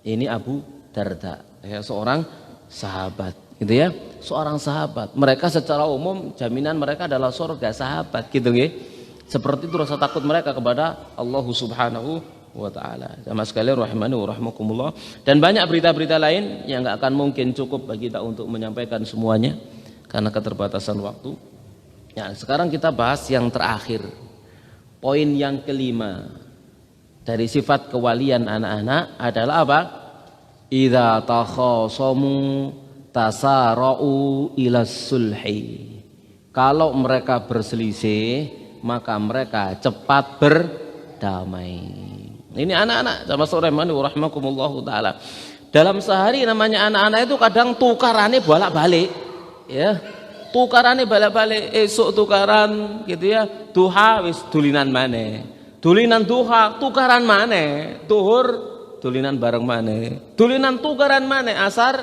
Ini Abu Darda, ya, seorang sahabat, gitu ya, seorang sahabat. Mereka secara umum jaminan mereka adalah surga, sahabat, gitu ya. Seperti itu rasa takut mereka kepada Allah Subhanahu wa ta'ala. Sama sekalian rahimani wa rahmakumullah. Dan banyak berita-berita lain yang nggak akan mungkin cukup bagi kita untuk menyampaikan semuanya karena keterbatasan waktu. Ya, sekarang kita bahas yang terakhir, poin yang kelima dari sifat kewalian anak-anak adalah apa? Idza takhasamu tasara'u ila sulhi, kalau mereka berselisih maka mereka cepat berdamai. Ini anak-anak sama rahimani wa rahmakumullahu taala. Dalam sehari namanya anak-anak itu kadang tukarannya bolak-balik, ya. Tukarannya bolak-balik, esuk tukaran gitu ya, duha wis dulinan maneh. Dulinan duha tukaran maneh, zuhur dulinan bareng maneh, dulinan tukaran maneh, asar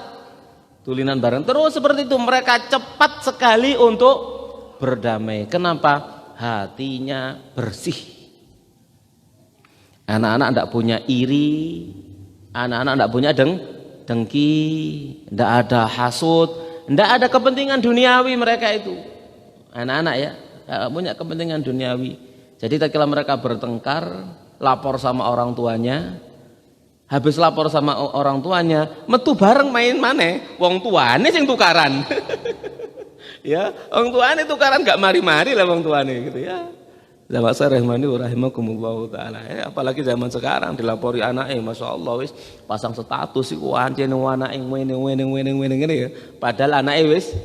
dulinan bareng. Terus seperti itu, mereka cepat sekali untuk berdamai. Kenapa? Hatinya bersih. Anak-anak tidak punya iri, anak-anak tidak punya dengki, tidak ada hasud, tidak ada kepentingan duniawi mereka itu. Anak-anak ya, tidak punya kepentingan duniawi. Jadi tatkala mereka bertengkar, lapor sama orang tuanya, habis lapor sama orang tuanya, metu bareng main maneh, wong tuane sing tukaran. Ya, wong tuane tukaran gak mari-mari lah wong tuane gitu ya. Zaman saya rahmani wa rahimakumullah taala. Ya, apalagi zaman sekarang dilapori anake, masyaallah wis pasang status iku ancene anake ngene ngene ya. Padahal anake wis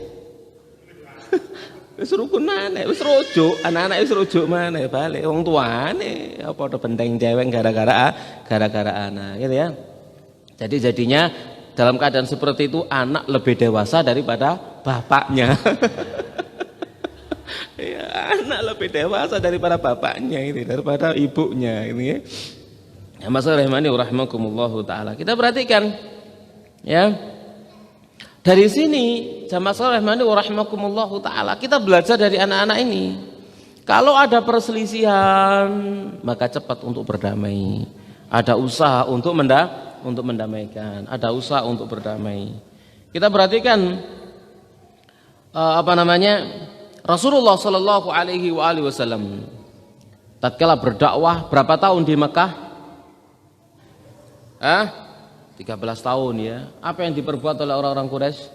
wis rukun maneh, wis rujuk, anak-anak wis rujuk maneh balik wong tuane apa padha benteng cewek gara-gara anak gitu ya. Jadi jadinya dalam keadaan seperti itu anak lebih dewasa daripada bapaknya. Ya, anak lebih dewasa daripada bapaknya ini, daripada ibunya ini ya. Ya, masalah rahmani rahimakumullahu taala. Kita perhatikan ya. Dari sini jamaah rahmani rahimakumullahu taala, kita belajar dari anak-anak ini. Kalau ada perselisihan, maka cepat untuk berdamai. Ada usaha untuk mendamaikan, ada usaha untuk berdamai. Kita perhatikan Rasulullah Shallallahu Alaihi Wasallam tatkala berdakwah berapa tahun di Mekah? 13 tahun ya. Apa yang diperbuat oleh orang-orang Quraisy?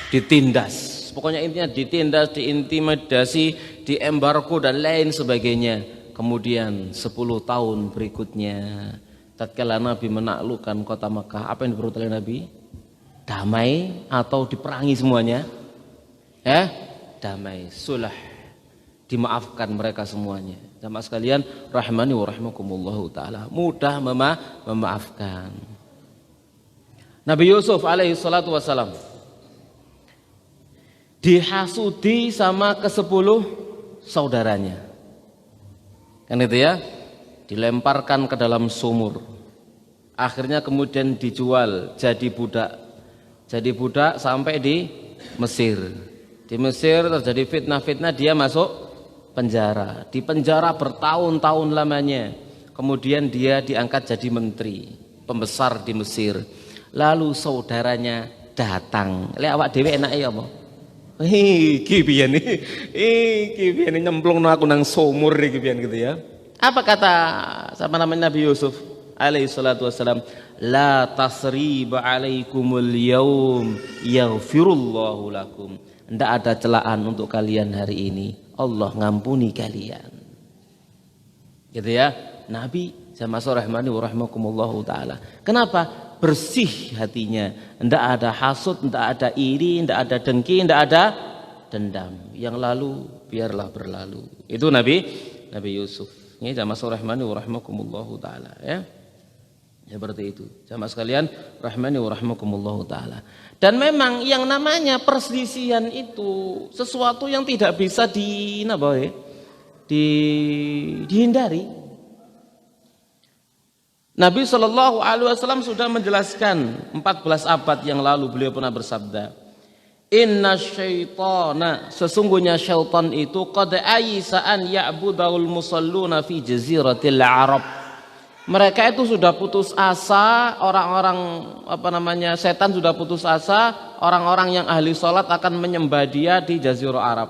Ditindas. Pokoknya intinya ditindas, diintimidasi, diembargo dan lain sebagainya. Kemudian 10 tahun berikutnya tatkala Nabi menaklukkan kota Mekah, apa yang diperbuat oleh Nabi? Damai atau diperangi semuanya? Damai, sulh, dimaafkan mereka semuanya. Jamaah sekalian rahimani wa rahimakumullahu taala, mudah memaafkan. Nabi Yusuf alaihi salatu wasalam dihasudi sama ke-10 saudaranya. Kan itu ya, dilemparkan ke dalam sumur. Akhirnya kemudian dijual jadi budak sampai di Mesir. Di Mesir terjadi fitnah-fitnah, dia masuk penjara. Di penjara bertahun-tahun lamanya. Kemudian dia diangkat jadi menteri, pembesar di Mesir. Lalu saudaranya datang. Lek awak dhewe enake apa? Iki piye nyemplungno aku nang sumur iki piye gitu ya. Apa kata Nabi Yusuf alaihi salatu wassalam? la tasriba alaikumul yaum yaghfirullahu lakum. Tidak ada celaan untuk kalian hari ini. Allah ngampuni kalian. Gitu ya. Nabi jamaah rahmani wa rahmakumullahu taala. Kenapa? Bersih hatinya. Tidak ada hasud, tidak ada iri, tidak ada dengki, tidak ada dendam. Yang lalu biarlah berlalu. Itu Nabi Yusuf. Ini jamaah rahmani wa rahmakumullahu taala ya. Ya seperti itu. Jamaah sekalian rahmani wa rahmakumullahu taala. Dan memang yang namanya perselisihan itu sesuatu yang tidak bisa dihindari. Nabi SAW sudah menjelaskan 14 abad yang lalu beliau pernah bersabda, inna syaitana, sesungguhnya syaitan itu qad ayisa an ya'budahul musalluna fi jaziratil Arab. Mereka itu sudah putus asa, orang-orang setan sudah putus asa, orang-orang yang ahli salat akan menyembah dia di jazirah Arab.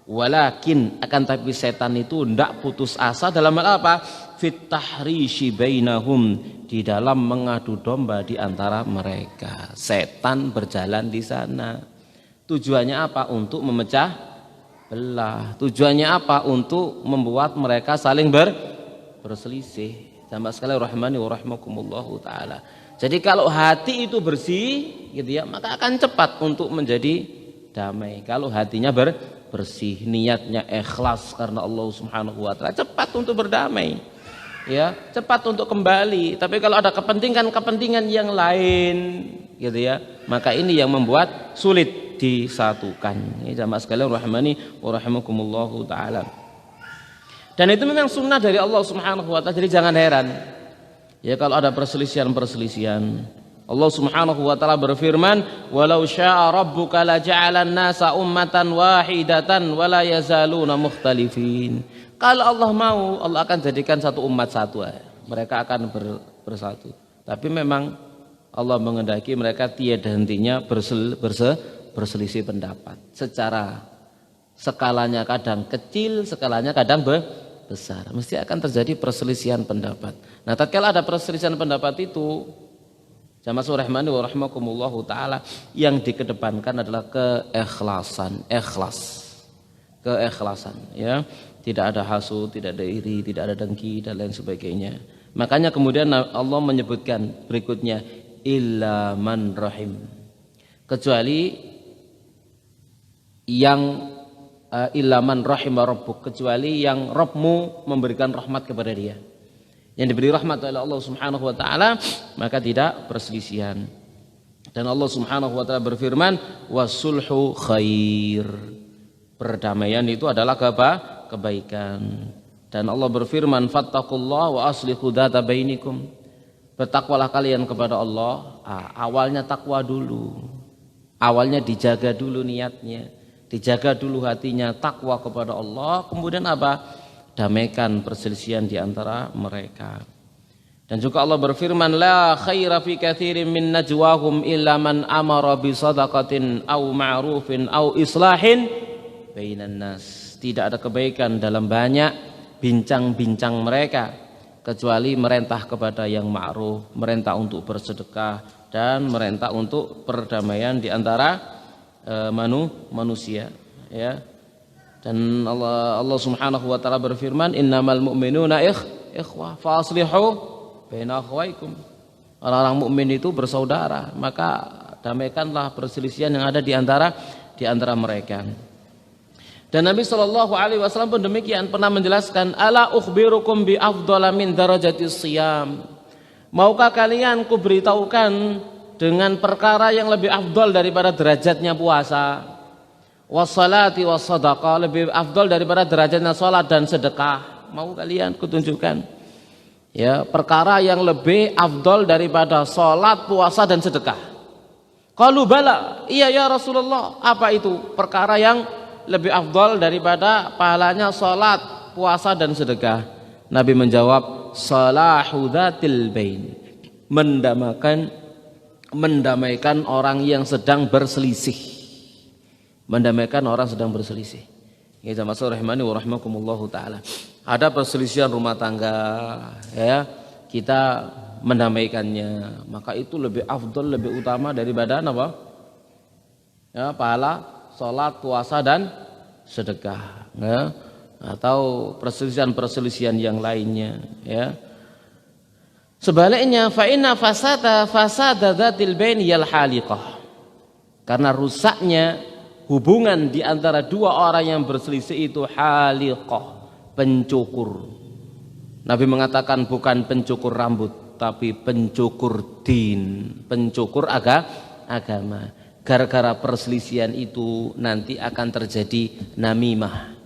Walakin akan tapi setan itu tidak putus asa dalam hal apa? Fit tahrishi bainahum, di dalam mengadu domba di antara mereka. Setan berjalan di sana. Tujuannya apa? Untuk memecah belah. Tujuannya apa? Untuk membuat mereka saling berselisih. Sama sekali rahmani wa rahmakumullahu taala. Jadi kalau hati itu bersih gitu ya, maka akan cepat untuk menjadi damai. Kalau hatinya bersih, niatnya ikhlas karena Allah Subhanahu wa taala, cepat untuk berdamai. Ya, cepat untuk kembali. Tapi kalau ada kepentingan yang lain gitu ya, maka ini yang membuat sulit disatukan. Ini jamaah sekalian rahmani wa rahmakumullahu taala. Dan itu memang sunnah dari Allah Subhanahu wa taala. Jadi jangan heran ya kalau ada perselisihan. Allah Subhanahu wa taala berfirman, "Walau syaa rabbuka la ja'alan nasa ummatan wahidatan wa la yazaluna mukhtalifin." Kalau Allah mau, Allah akan jadikan satu umat satu. Mereka akan bersatu. Tapi memang Allah menghendaki mereka tiada hentinya berselisih pendapat. Secara skalanya kadang kecil, skalanya kadang besar. Mesti akan terjadi perselisihan pendapat. Nah, tatkala ada perselisihan pendapat itu, jamaah rahmani wa rahmakumullahu taala, yang dikedepankan adalah keikhlasan, keikhlasan ya. Tidak ada hasud, tidak ada iri, tidak ada dengki dan lain sebagainya. Makanya kemudian Allah menyebutkan berikutnya, illa man rahim. Kecuali yang illa man rahima rabbuk, kecuali yang Rabbmu memberikan rahmat kepada dia. Yang diberi rahmat oleh Allah Subhanahu wa taala, maka tidak perselisihan. Dan Allah Subhanahu wa taala berfirman, wasulhu khair. Perdamaian itu adalah kebaikan. Dan Allah berfirman, fattaqullaha wa aslihu dzata bainikum. Bertakwalah kalian kepada Allah. Awalnya takwa dulu. Awalnya dijaga dulu niatnya, dijaga dulu hatinya, takwa kepada Allah. Kemudian apa? Damaikan perselisihan di antara mereka. Dan juga Allah berfirman, la khaira fi katsirin min najwahum illa man amara bi shadaqatin aw ma'rufin aw islahin bainan nas. Tidak ada kebaikan dalam banyak bincang-bincang mereka kecuali merintah kepada yang ma'ruf, merintah untuk bersedekah, dan merintah untuk perdamaian di antara manusia ya. Dan Allah Subhanahu wa taala berfirman, innamal mu'minuna ikhwah fa aslihu baina akhwaikum. Orang-orang mukmin itu bersaudara, maka damaikanlah perselisihan yang ada di antara mereka. Dan Nabi SAW pun demikian pernah menjelaskan, ala ukhbirukum bi afdhala min darajatis siyam. Maukah kalian kuberitahukan dengan perkara yang lebih afdal daripada derajatnya puasa? Wassalati wassadaqah, lebih afdal daripada derajatnya salat dan sedekah. Mau kalian kutunjukkan ya perkara yang lebih afdal daripada salat, puasa dan sedekah? Qalu bala, iya ya Rasulullah. Apa itu perkara yang lebih afdal daripada pahalanya salat, puasa dan sedekah? Nabi menjawab, salahu dzatil bain. Mendamaikan orang yang sedang berselisih. Mendamaikan orang sedang berselisih. Ya jamaah rahimani wa rahimakumullahu taala. Ada perselisihan rumah tangga ya. Kita mendamaikannya, maka itu lebih afdol, lebih utama daripada apa? Ya, pahala sholat, puasa dan sedekah, ya, atau perselisihan-perselisihan yang lainnya, ya. Sebaliknya, fa inna fasada dzatil bain yal haliqah. Karena rusaknya hubungan di antara dua orang yang berselisih itu haliqah, pencukur. Nabi mengatakan bukan pencukur rambut, tapi pencukur din, pencukur agama. Gara-gara perselisihan itu nanti akan terjadi namimah,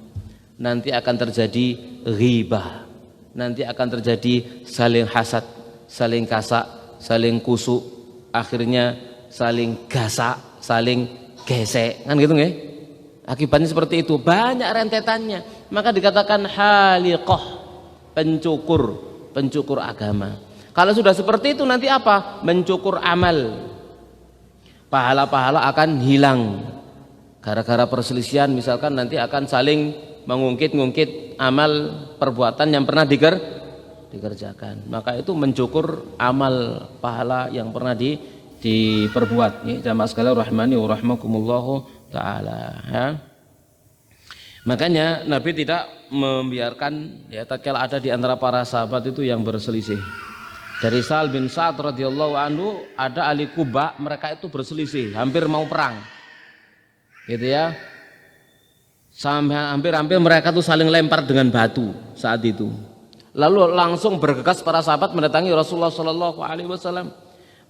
nanti akan terjadi ghibah, nanti akan terjadi saling hasad, saling kasak, saling kusuk, akhirnya saling gasak, saling gesek, kan gitu nggih? Akibatnya seperti itu, banyak rentetannya. Maka dikatakan haliqah, pencukur agama. Kalau sudah seperti itu nanti apa? Mencukur amal. Pahala-pahala akan hilang. Gara-gara perselisihan misalkan nanti akan saling mengungkit-ungkit amal perbuatan yang pernah dikerjakan. Maka itu mencukur amal pahala yang pernah diperbuat. Ya, jamaah sekalian rahimani wa rahimakumullahu taala, ya. Makanya Nabi tidak membiarkan, ya, tatkala ada di antara para sahabat itu yang berselisih. Dari Sa'al bin Sa'ad radhiyallahu anhu, ada ahli Kuba, mereka itu berselisih, hampir mau perang. Gitu ya. Sampai hampir mereka tuh saling lempar dengan batu saat itu. Lalu langsung bergegas para sahabat mendatangi Rasulullah sallallahu alaihi wasallam.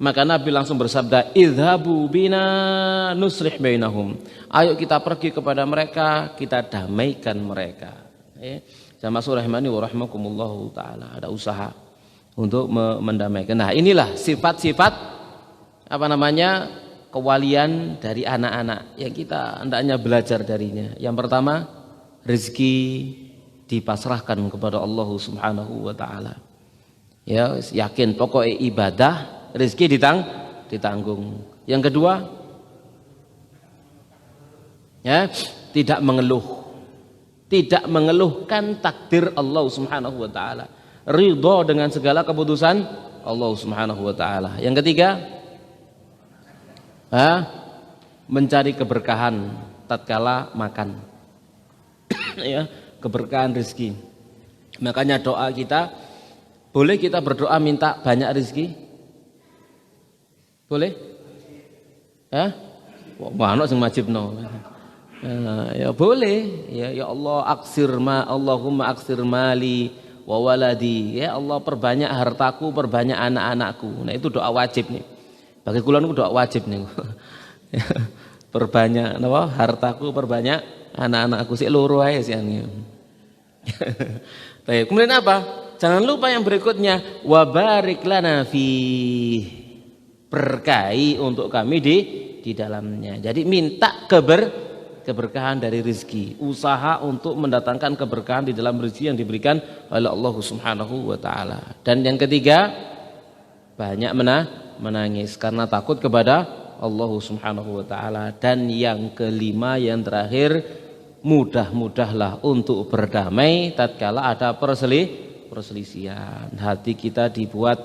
Maka Nabi langsung bersabda, "Idhabu bina nuslih bainahum." Ayo kita pergi kepada mereka, kita damaikan mereka. Jamaah rahimani wa rahimakumullahu taala, ada usaha untuk mendamaikan. Nah, inilah sifat-sifat kewalian dari anak-anak yang kita hendaknya belajar darinya. Yang pertama, rezeki dipasrahkan kepada Allah Subhanahu wa taala. Ya, yakin pokoknya ibadah, rezeki ditanggung. Yang kedua, ya, tidak mengeluhkan takdir Allah Subhanahu wa taala. Ridho dengan segala keputusan Allah Subhanahu wa taala. Yang ketiga, mencari keberkahan tatkala makan. Ya, keberkahan rezeki. Makanya doa kita, boleh kita berdoa minta banyak rezeki? Boleh? Mana sing wajibno? Ya boleh. Ya Allah, Allahumma aksir mali wa waladi. Ya Allah, perbanyak hartaku, perbanyak anak-anakku. Nah, itu doa wajib nih. Bagi kula niku doa wajib nih. Perbanyak napa? Hartaku, perbanyak anak-anakku, sik loro ae sian. Baik, kemudian apa? Jangan lupa yang berikutnya, wa barik lana fi, berkahi untuk kami di dalamnya. Jadi minta keberkahan dari rezeki, usaha untuk mendatangkan keberkahan di dalam rezeki yang diberikan oleh Allah Subhanahu wa taala. Dan yang ketiga, banyak menangis karena takut kepada Allah Subhanahu wa taala. Dan yang kelima, yang terakhir, mudah-mudahlah untuk berdamai tatkala ada perselisihan. Hati kita dibuat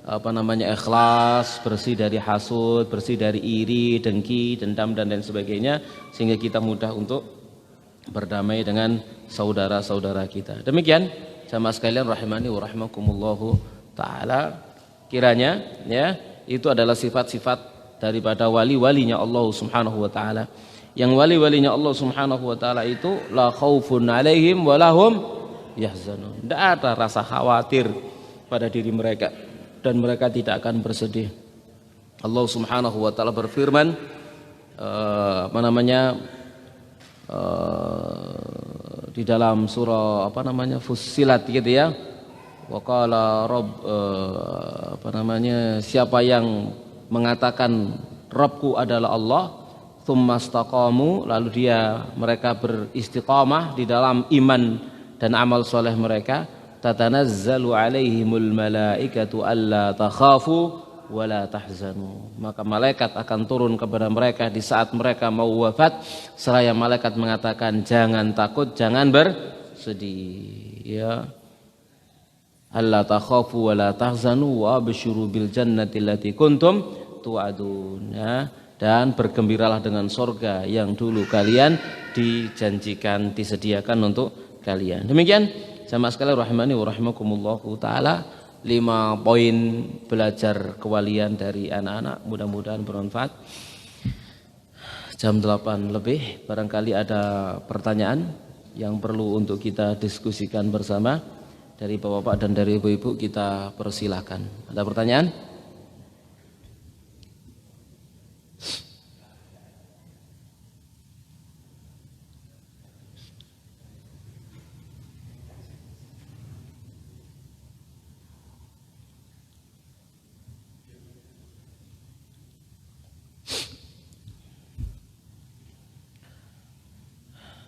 ikhlas, bersih dari hasud, bersih dari iri, dengki, dendam dan lain sebagainya, sehingga kita mudah untuk berdamai dengan saudara-saudara kita. Demikian jamaah sekalian rahimani wa rahimakumullahu taala, kiranya ya itu adalah sifat-sifat daripada wali-walinya Allah Subhanahu wa taala. Yang wali-walinya Allah Subhanahu wa taala itu la khaufun alaihim wa lahum yahzanun. Tidak ada rasa khawatir pada diri mereka dan mereka tidak akan bersedih. Allah Subhanahu wa taala berfirman di dalam surah Fussilat gitu ya. Wa qala siapa yang mengatakan Rabbku adalah Allah, tsumastaqamu, lalu mereka beristiqamah di dalam iman dan amal soleh mereka, tatanazzalu alaihimul malaikatu alla takhafu wala tahzanu, maka malaikat akan turun kepada mereka di saat mereka mau wafat, seraya malaikat mengatakan jangan takut, jangan bersedih, ya. alla takhafu wa la tahzanu wa absyiru bil jannati allati kuntum tu'adun, ya, dan bergembiralah dengan sorga yang dulu kalian dijanjikan, disediakan untuk kalian. Demikian jamaah sekalian rahimani wa rahimakumullahu taala, 5 poin belajar kewalian dari anak-anak, mudah-mudahan bermanfaat. Jam 8 lebih, barangkali ada pertanyaan yang perlu untuk kita diskusikan bersama dari bapak-bapak dan dari ibu-ibu, kita persilahkan. Ada pertanyaan?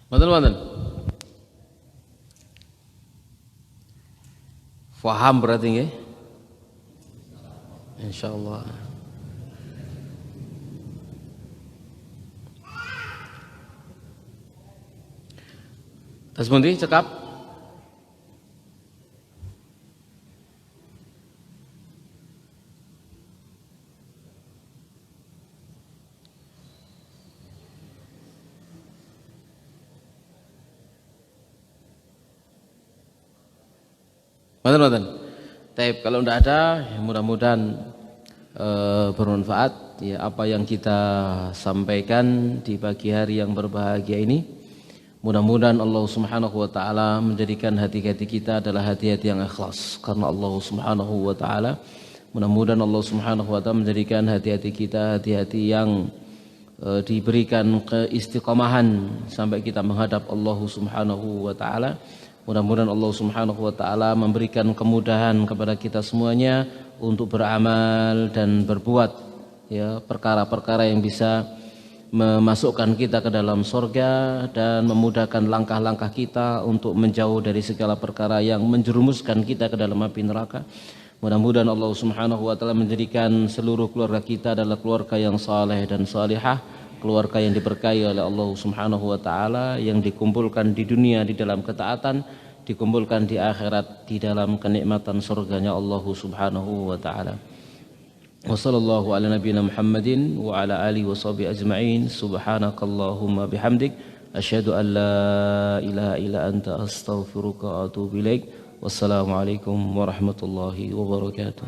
Mantan. Faham berarti nggih? Insyaallah. Tas pundi cekap? Mantan. Taib, kalau tidak ada, ya mudah-mudahan bermanfaat ya apa yang kita sampaikan di pagi hari yang berbahagia ini. Mudah-mudahan Allah Subhanahu wa taala menjadikan hati-hati kita adalah hati-hati yang ikhlas karena Allah Subhanahu wa taala. Mudah-mudahan Allah Subhanahu wa taala menjadikan hati-hati kita hati-hati yang diberikan keistiqomahan sampai kita menghadap Allah Subhanahu wa taala. Mudah-mudahan Allah Subhanahu wa taala memberikan kemudahan kepada kita semuanya untuk beramal dan berbuat ya perkara-perkara yang bisa memasukkan kita ke dalam surga dan memudahkan langkah-langkah kita untuk menjauh dari segala perkara yang menjerumuskan kita ke dalam api neraka. Mudah-mudahan Allah Subhanahu wa taala menjadikan seluruh keluarga kita adalah keluarga yang saleh dan salihah, keluarga yang diberkahi oleh Allah Subhanahu wa taala, yang dikumpulkan di dunia di dalam ketaatan, dikumpulkan di akhirat di dalam kenikmatan surganya Allah Subhanahu wa taala. Wa sallallahu ala nabiyyina Muhammadin wa ala alihi wa sahbihi ajma'in. Subhanakallahumma bihamdik asyhadu an la ilaha illa anta astaghfiruka wa atubu ilaik. Wassalamualaikum warahmatullahi wabarakatuh.